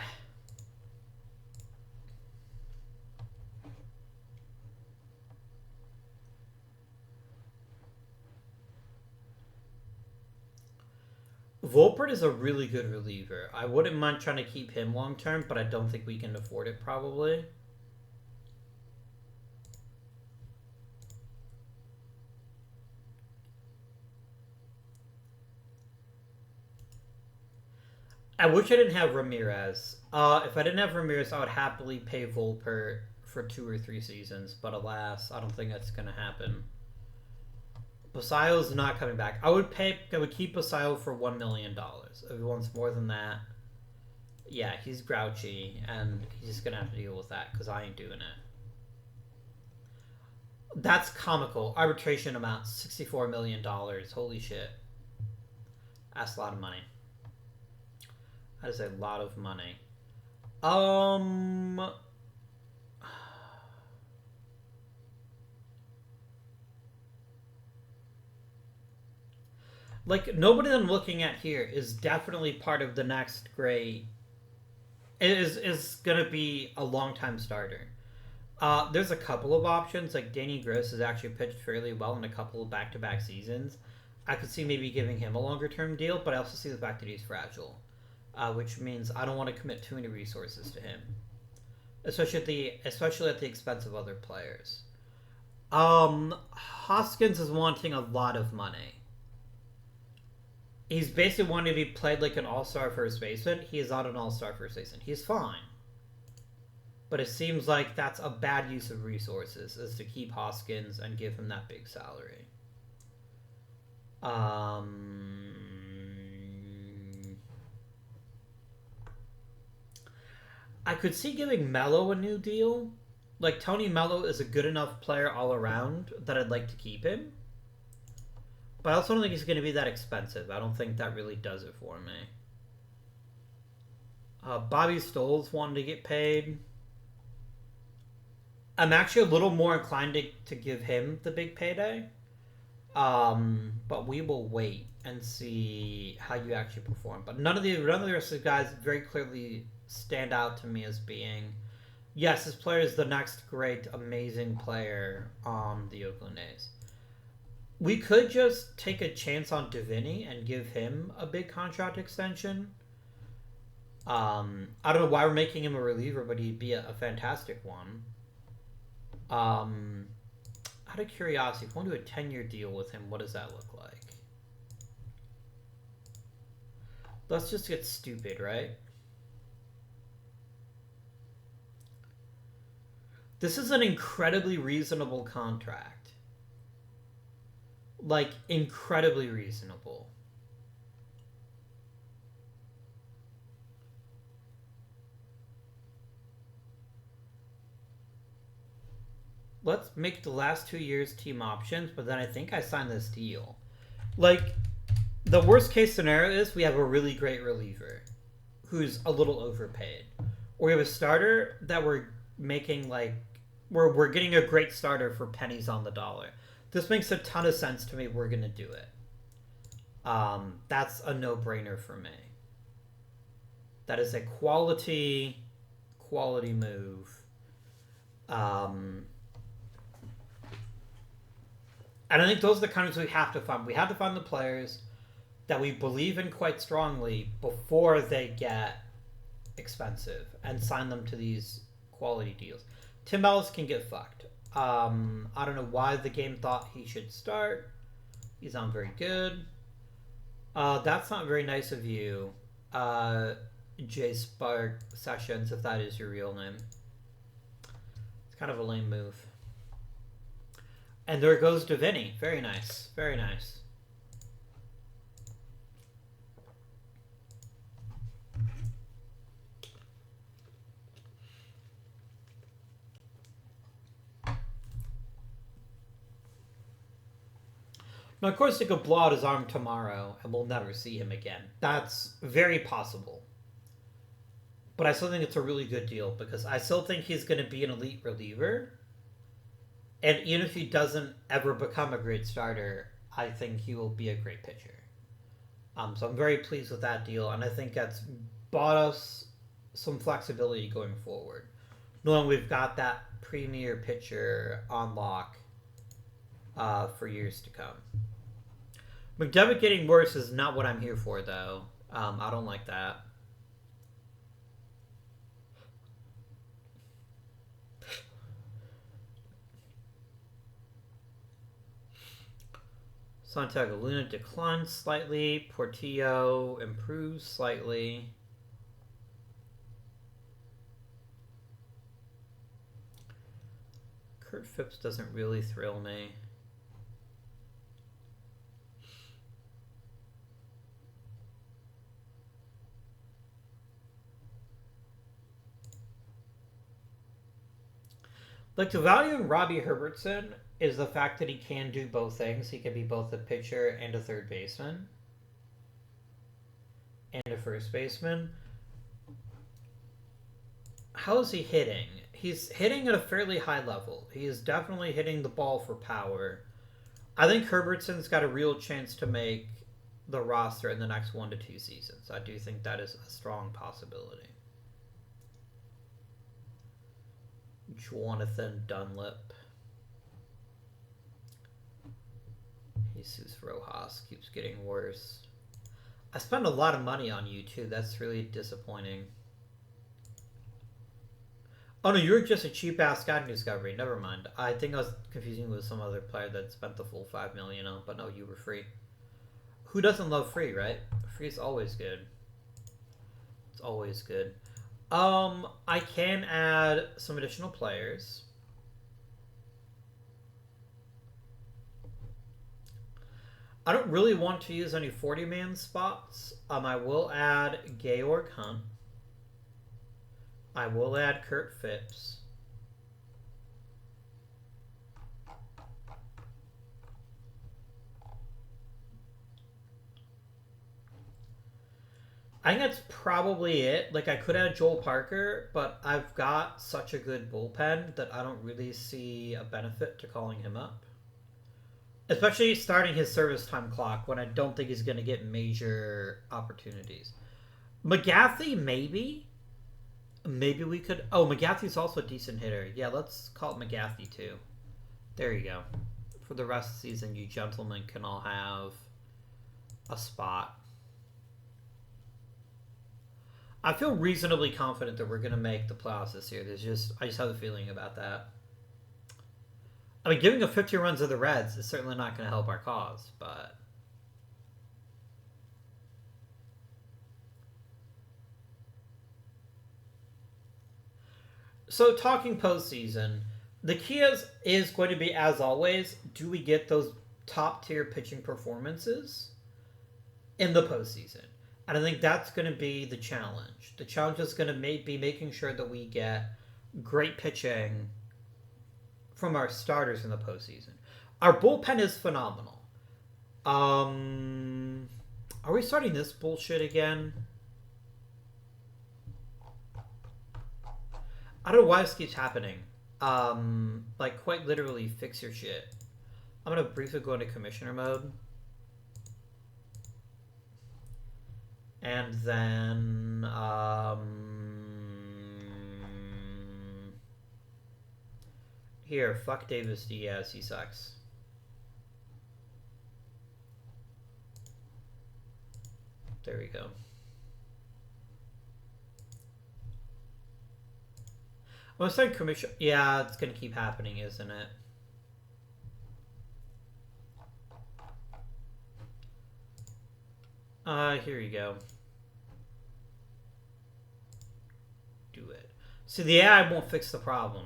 Volpert is a really good reliever. I wouldn't mind trying to keep him long term, but I don't think we can afford it probably. I wish I didn't have Ramirez. If I didn't have Ramirez, I would happily pay Volpert for 2 or 3 seasons, but alas, I don't think that's going to happen. Basayo's not coming back. I would keep Basayo for $1 million. If he wants more than that, yeah, he's grouchy, and he's just gonna have to deal with that because I ain't doing it. That's comical. Arbitration amount $64 million. Holy shit, that's a lot of money. That is a lot of money. Like, nobody I'm looking at here is definitely part of the next great. Is gonna be a long-time starter. There's a couple of options. Like, Danny Gross has actually pitched fairly well in a couple of back-to-back seasons. I could see maybe giving him a longer-term deal, but I also see the fact that he's fragile, which means I don't want to commit too many resources to him, especially at the expense of other players. Hoskins is wanting a lot of money. He's basically wanting to be played like an all-star first baseman. He is not an all-star first baseman. He's fine. But it seems like that's a bad use of resources, is to keep Hoskins and give him that big salary. I could see giving Mello a new deal. Like, Tony Mello is a good enough player all around that I'd like to keep him. But I also don't think he's going to be that expensive. I don't think that really does it for me. Bobby Stoll's wanting to get paid. I'm actually a little more inclined to give him the big payday. But we will wait and see how you actually perform. But none of the rest of the guys very clearly stand out to me as being, yes, this player is the next great, amazing player on the Oakland A's. We could just take a chance on Davini and give him a big contract extension. I don't know why we're making him a reliever, but he'd be a fantastic one. Out of curiosity, if we want to do a 10-year deal with him, what does that look like? Let's just get stupid, right? This is an incredibly reasonable contract. Like, incredibly reasonable. Let's make the last 2 years team options, but then I think I signed this deal. Like, the worst case scenario is we have a really great reliever who's a little overpaid. Or we have a starter that we're making, like, we're getting a great starter for pennies on the dollar. This makes a ton of sense to me. We're going to do it. That's a no-brainer for me. That is a quality move. And I think those are the kinds we have to find. We have to find the players that we believe in quite strongly before they get expensive and sign them to these quality deals. Tim Ellis can get fucked. I don't know why the game thought he should start. He's not very good. That's not very nice of you, J Spark Sessions, if that is your real name. It's kind of a lame move. And there goes Davini. Very nice. Very nice. Now, of course, he could blow out his arm tomorrow and we'll never see him again. That's very possible. But I still think it's a really good deal because I still think he's going to be an elite reliever. And even if he doesn't ever become a great starter, I think he will be a great pitcher. So I'm very pleased with that deal, and I think that's bought us some flexibility going forward. Knowing we've got that premier pitcher on lock for years to come. McDevitt getting worse is not what I'm here for, though. I don't like that. Santiago Luna declines slightly. Portillo improves slightly. Kurt Phipps doesn't really thrill me. Like, the value in Robbie Herbertson is the fact that he can do both things. He can be both a pitcher and a third baseman. And a first baseman. How is he hitting? He's hitting at a fairly high level. He is definitely hitting the ball for power. I think Herbertson's got a real chance to make the roster in the next 1 to 2 seasons. I do think that is a strong possibility. Jonathan Dunlap. Jesus Rojas keeps getting worse. I spend a lot of money on you, too. That's really disappointing. Oh, no, you're just a cheap-ass scouting discovery. Never mind. I think I was confusing with some other player that spent the full $5 million on, but no, you were free. Who doesn't love free, right? Free is always good. It's always good. I can add some additional players. I don't really want to use any 40-man spots. I will add Georg Hunt. I will add Kurt Phipps. I think that's probably it. Like, I could add Joel Parker, but I've got such a good bullpen that I don't really see a benefit to calling him up. Especially starting his service time clock when I don't think he's going to get major opportunities. McGaffey, maybe? Maybe we could... Oh, McGaffey's also a decent hitter. Yeah, let's call it McGaffey, too. There you go. For the rest of the season, you gentlemen can all have a spot. I feel reasonably confident that we're going to make the playoffs this year. I just have a feeling about that. I mean, giving up 50 runs to the Reds is certainly not going to help our cause, but... So, talking postseason, the key is going to be, as always, do we get those top-tier pitching performances in the postseason? And I think that's going to be the challenge. The challenge is going to be making sure that we get great pitching from our starters in the postseason. Our bullpen is phenomenal. Are we starting this bullshit again? I don't know why this keeps happening. Like, quite literally, fix your shit. I'm going to briefly go into commissioner mode. And then, here, fuck Davis Diaz, he sucks. There we go. Well, it's like commission. Yeah, it's gonna keep happening, isn't it? Here you go. Do it. See, the AI won't fix the problem.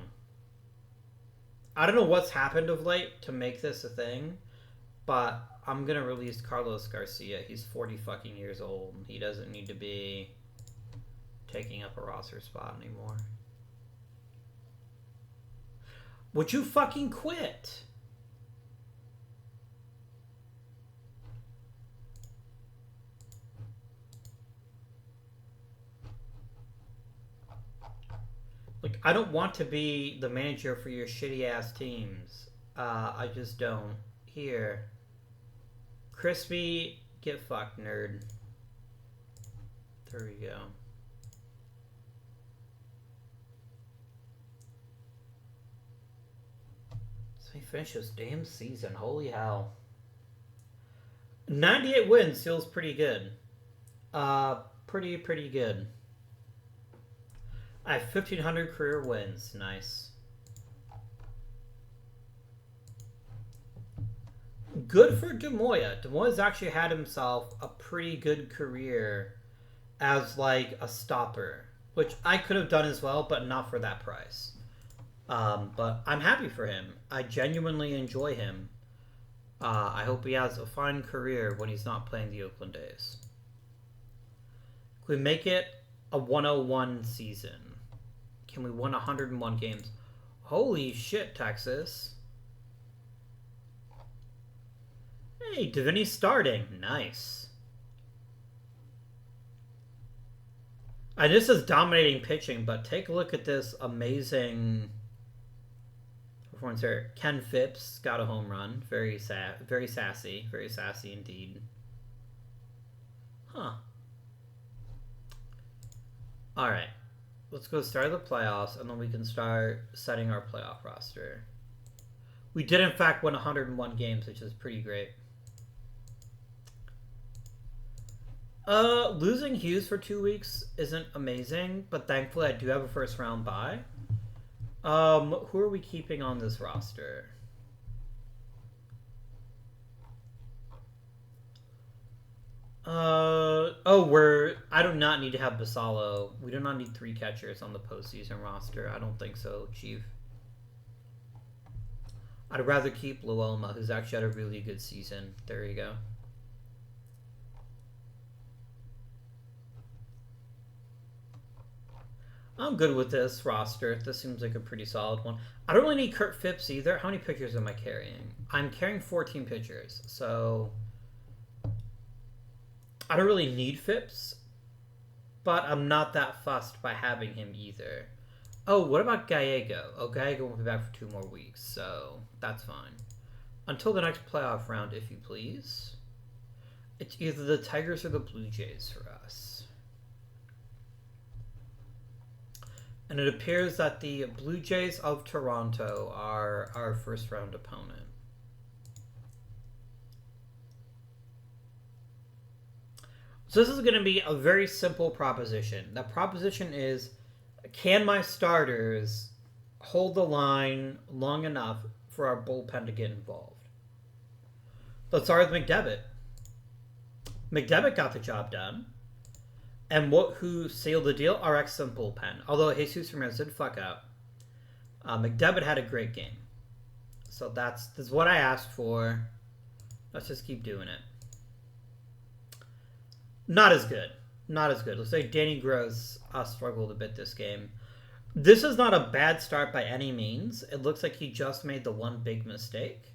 I don't know what's happened of late to make this a thing, but I'm gonna release Carlos Garcia. He's 40 fucking years old. He doesn't need to be taking up a roster spot anymore. Would you fucking quit? Like, I don't want to be the manager for your shitty ass teams. I just don't. Here. Crispy, get fucked, nerd. There we go. So he finished this damn season. Holy hell. 98 wins feels pretty good. Pretty good. I have 1,500 career wins. Nice. Good for Demoya. Demoya's actually had himself a pretty good career as, like, a stopper. Which I could have done as well, but not for that price. But I'm happy for him. I genuinely enjoy him. I hope he has a fine career when he's not playing the Oakland A's. Can we make it a 101 season? Can we win 101 games? Holy shit, Texas. Hey, Davini's starting. Nice. And this is dominating pitching, but take a look at this amazing performance here. Ken Phipps got a home run. Very sassy. Very sassy indeed. Huh. Alright. Let's go start the playoffs, and then we can start setting our playoff roster. We did, in fact, win 101 games, which is pretty great. Losing Hughes for 2 weeks isn't amazing, but thankfully I do have a first round bye. Who are we keeping on this roster? I do not need to have Basalo. We do not need 3 catchers on the postseason roster. I don't think so, Chief. I'd rather keep Luelma, who's actually had a really good season. There you go. I'm good with this roster. This seems like a pretty solid one. I don't really need Kurt Phipps either. How many pitchers am I carrying? I'm carrying 14 pitchers, so I don't really need Phipps, but I'm not that fussed by having him either. Oh, what about Gallego? Oh, Gallego won't be back for 2 more weeks, so that's fine. Until the next playoff round, if you please. It's either the Tigers or the Blue Jays for us. And it appears that the Blue Jays of Toronto are our first round opponent. So this is going to be a very simple proposition. The proposition is, can my starters hold the line long enough for our bullpen to get involved? Let's start with McDevitt. McDevitt got the job done. And who sealed the deal? Our excellent bullpen. Although Jesus Ramirez did fuck up. McDevitt had a great game. So this is what I asked for. Let's just keep doing it. Not as good. Not as good. Looks like Danny Gross struggled a bit this game. This is not a bad start by any means. It looks like he just made the one big mistake.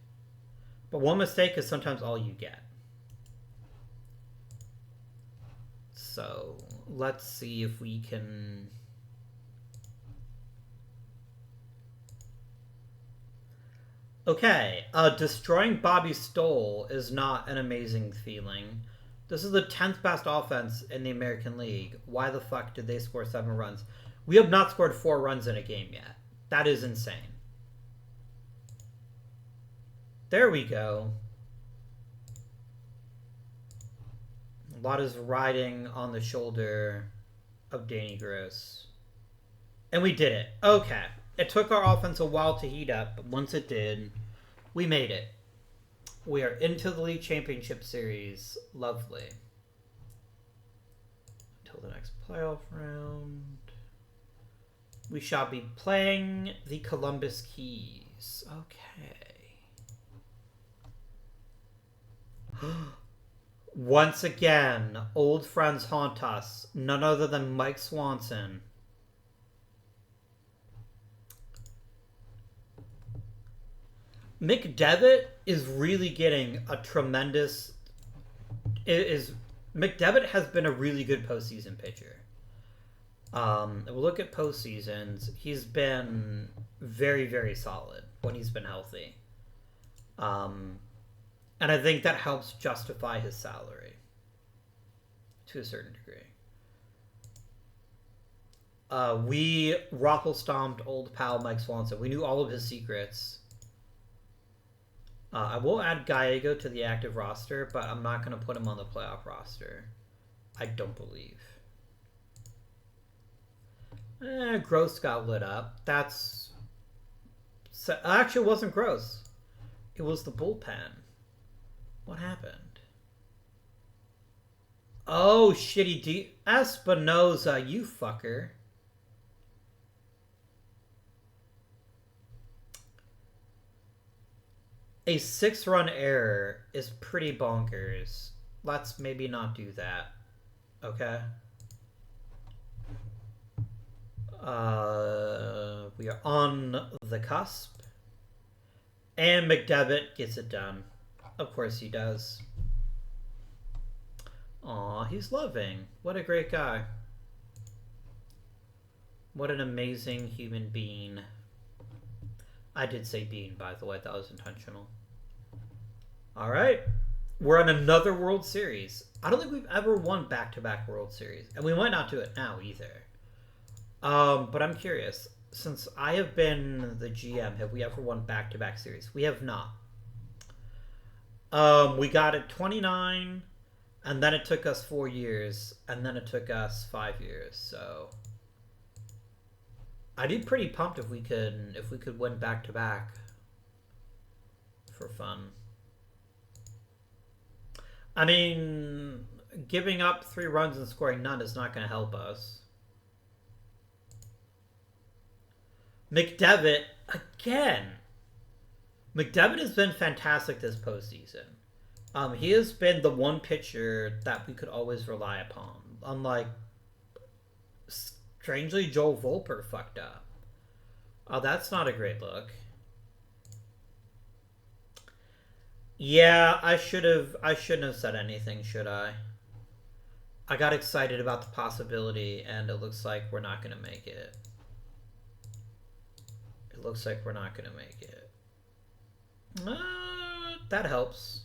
But one mistake is sometimes all you get. So let's see if we can... Okay, destroying Bobby Stoll is not an amazing feeling. This is the 10th best offense in the American League. Why the fuck did they score 7 runs? We have not scored 4 runs in a game yet. That is insane. There we go. A lot is riding on the shoulder of Danny Gross. And we did it. Okay. It took our offense a while to heat up, but once it did, we made it. We are into the League Championship Series. Lovely. Until the next playoff round. We shall be playing the Columbus Keys. Okay. Once again, old friends haunt us. None other than Mike Swanson. McDevitt is really getting a tremendous... McDevitt has been a really good postseason pitcher. We'll look at postseasons. He's been very, very solid when he's been healthy. And I think that helps justify his salary to a certain degree. We Rockle stomped old pal Mike Swanson. We knew all of his secrets. I will add Gallego to the active roster, but I'm not going to put him on the playoff roster. I don't believe. Gross got lit up. That's... Actually, it wasn't Gross. It was the bullpen. What happened? Oh, shitty D... Espinoza, you fucker. A 6-run error is pretty bonkers. Let's maybe not do that. Okay? We are on the cusp. And McDevitt gets it done. Of course he does. Aw, he's loving. What a great guy. What an amazing human being. I did say being, by the way. That was intentional. All right. We're on another World Series. I don't think we've ever won back-to-back World Series. And we might not do it now either. But I'm curious. Since I have been the GM, have we ever won back-to-back series? We have not. We got it 29, and then it took us 4 years, and then it took us 5 years. So I'd be pretty pumped if we could win back-to-back for fun. I mean, giving up 3 runs and scoring none is not going to help us. McDevitt, again. McDevitt has been fantastic this postseason. He has been the one pitcher that we could always rely upon. Unlike, strangely, Joel Volper fucked up. Oh, that's not a great look. Yeah, I shouldn't have said anything, should I? I got excited about the possibility, and it looks like we're not going to make it. It looks like we're not going to make it. That helps.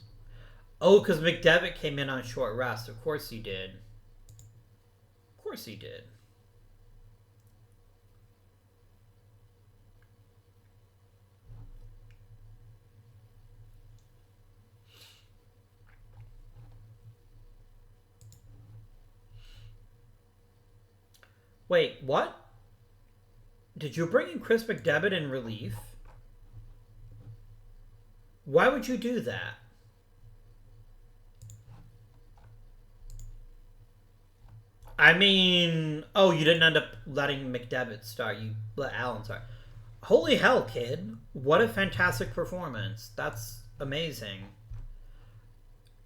Oh, because McDevitt came in on short rest. Of course he did. Of course he did. Wait, what? Did you bring in Chris McDevitt in relief? Why would you do that? I mean, oh, you didn't end up letting McDevitt start. You let Allen start. Holy hell, kid. What a fantastic performance. That's amazing.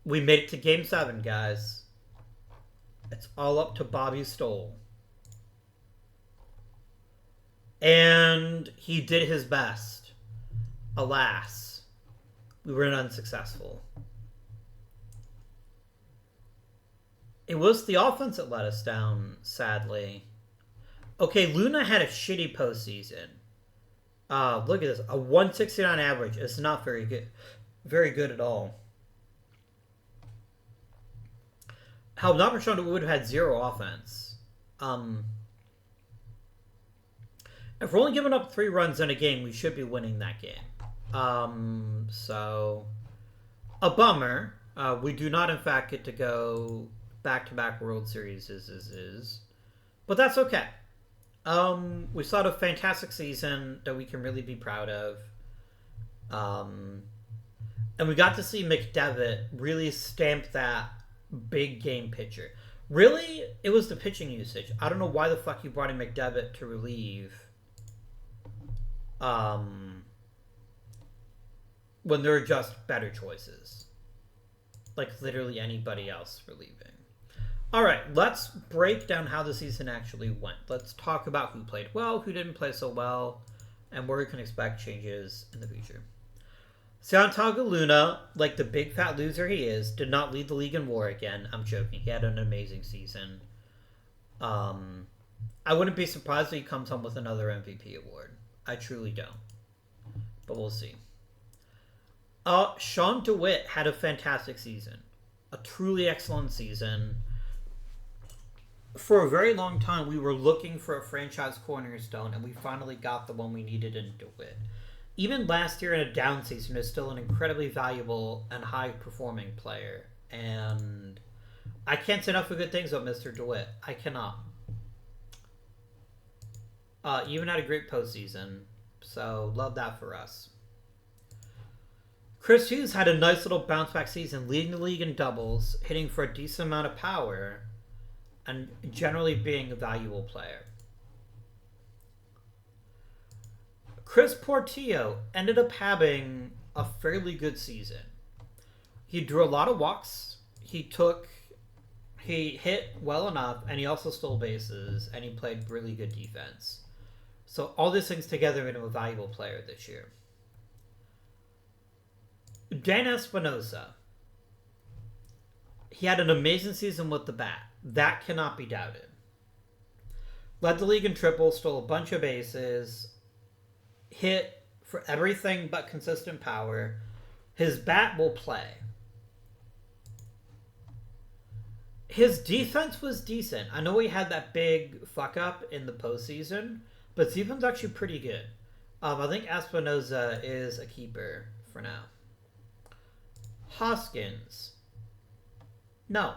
We made it to Game 7, guys. It's all up to Bobby Stoll. And he did his best. Alas, we were unsuccessful. It was the offense that let us down, sadly. Okay, Luna had a shitty postseason. Look at this. A 169 average. It's not very good. Very good at all. How not Rashawn would have had 0 offense. If we're only giving up 3 runs in a game, we should be winning that game. So, a bummer. We do not, in fact, get to go back-to-back World Series. But that's okay. We saw a fantastic season that we can really be proud of. And we got to see McDevitt really stamp that big game pitcher. Really, it was the pitching usage. I don't know why the fuck you brought in McDevitt to relieve when there are just better choices. Like literally anybody else relieving. Alright, let's break down how the season actually went. Let's talk about who played well, who didn't play so well, and where we can expect changes in the future. Santiago Luna, like the big fat loser he is, did not lead the league in WAR again. I'm joking. He had an amazing season. I wouldn't be surprised if he comes home with another MVP award. I truly don't. But we'll see. Sean DeWitt had a fantastic season. A truly excellent season. For a very long time, we were looking for a franchise cornerstone, and we finally got the one we needed in DeWitt. Even last year in a down season, is still an incredibly valuable and high-performing player. And I can't say enough of good things about Mr. DeWitt. I cannot. Even had a great postseason. So, love that for us. Chris Hughes had a nice little bounce-back season, leading the league in doubles, hitting for a decent amount of power, and generally being a valuable player. Chris Portillo ended up having a fairly good season. He drew a lot of walks. He hit well enough, and he also stole bases, and he played really good defense. So all these things together made him a valuable player this year. Dan Espinosa. He had an amazing season with the bat. That cannot be doubted. Led the league in triples, stole a bunch of bases, hit for everything but consistent power. His bat will play. His defense was decent. I know he had that big fuck up in the postseason, but his defense is actually pretty good. I think Espinosa is a keeper for now. Hoskins. No.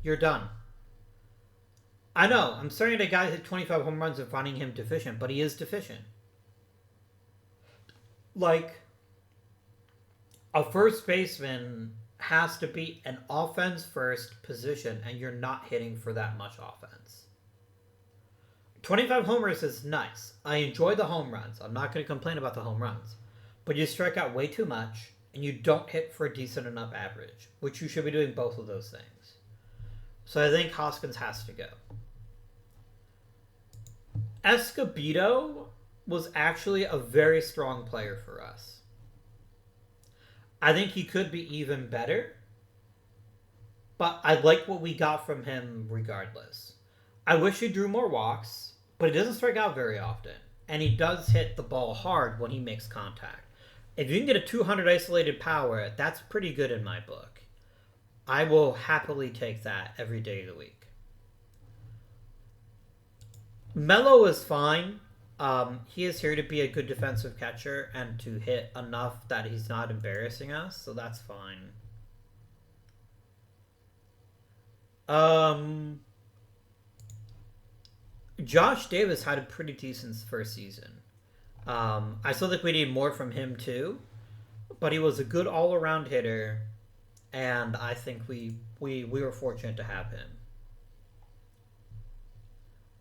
You're done. I know. I'm starting to guy hit 25 home runs and finding him deficient, but he is deficient. Like, a first baseman has to be an offense-first position, and you're not hitting for that much offense. 25 homers is nice. I enjoy the home runs. I'm not going to complain about the home runs. But you strike out way too much, and you don't hit for a decent enough average, which you should be doing both of those things. So I think Hoskins has to go. Escobedo was actually a very strong player for us. I think he could be even better, but I like what we got from him regardless. I wish he drew more walks, but he doesn't strike out very often, and he does hit the ball hard when he makes contact. If you can get a 200 isolated power, that's pretty good in my book. I will happily take that every day of the week. Melo is fine. He is here to be a good defensive catcher and to hit enough that he's not embarrassing us, so that's fine. Josh Davis had a pretty decent first season. I still think we need more from him too, but he was a good all-around hitter, and I think we were fortunate to have him.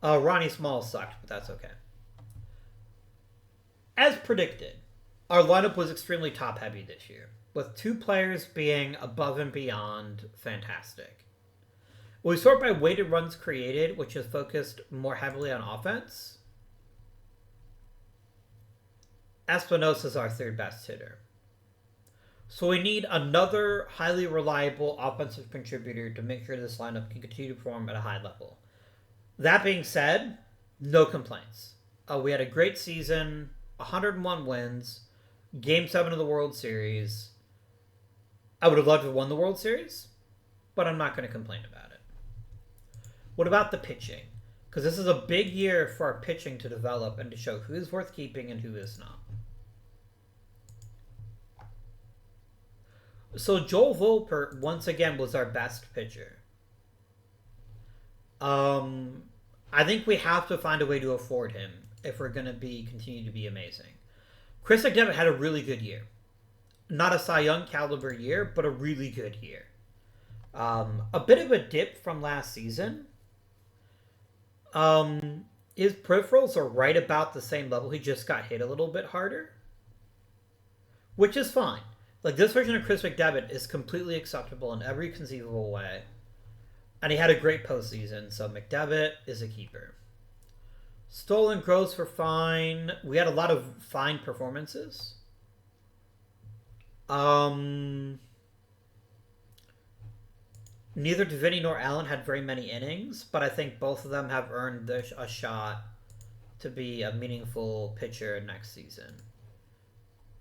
Ronnie Smalls sucked, but that's okay. As predicted, our lineup was extremely top-heavy this year, with 2 players being above and beyond fantastic. We sort by weighted runs created, which is focused more heavily on offense. Espinosa is our 3rd best hitter. So we need another highly reliable offensive contributor to make sure this lineup can continue to perform at a high level. That being said, no complaints. We had a great season, 101 wins, Game 7 of the World Series. I would have loved to have won the World Series, but I'm not going to complain about it. What about the pitching? Because this is a big year for our pitching to develop and to show who is worth keeping and who is not. So Joel Volper, once again, was our best pitcher. I think we have to find a way to afford him if we're going to continue to be amazing. Chris McDevitt had a really good year. Not a Cy Young caliber year, but a really good year. A bit of a dip from last season. His peripherals are right about the same level. He just got hit a little bit harder, which is fine. Like, this version of Chris McDevitt is completely acceptable in every conceivable way. And he had a great postseason, so McDevitt is a keeper. Stoll and Gross were fine. We had a lot of fine performances. Neither Vinny nor Allen had very many innings, but I think both of them have earned a shot to be a meaningful pitcher next season.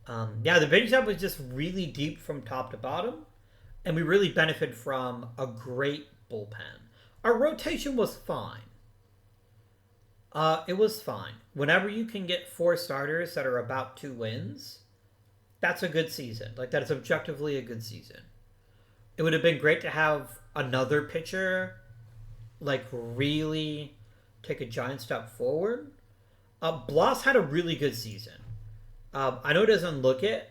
Yeah, the pitching staff was just really deep from top to bottom, and we really benefited from a great bullpen. Our rotation was fine. It was fine. Whenever you can get 4 starters that are about 2 wins, that's a good season. Like, that is objectively a good season. It would have been great to have another pitcher, like, really take a giant step forward. Bloss had a really good season. I know it doesn't look it,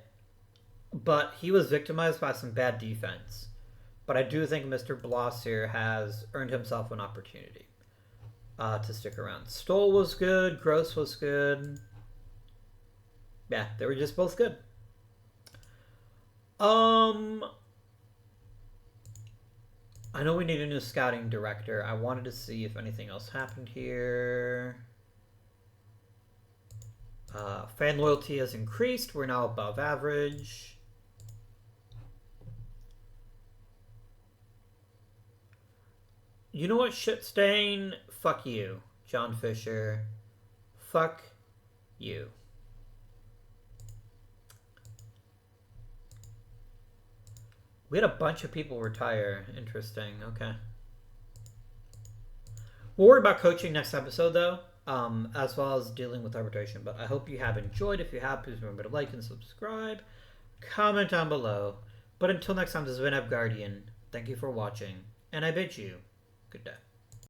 but he was victimized by some bad defense. But I do think Mr. Bloss here has earned himself an opportunity to stick around. Stoll was good. Gross was good. Yeah, they were just both good. I know we need a new scouting director. I wanted to see if anything else happened here. Fan loyalty has increased. We're now above average. You know what, Shitstain? Fuck you, John Fisher. Fuck you. We had a bunch of people retire. Interesting. Okay. We'll worry about coaching next episode, though, as well as dealing with arbitration. But I hope you have enjoyed. If you have, please remember to like and subscribe. Comment down below. But until next time, this has been Guardian. Thank you for watching, and I bid you good day.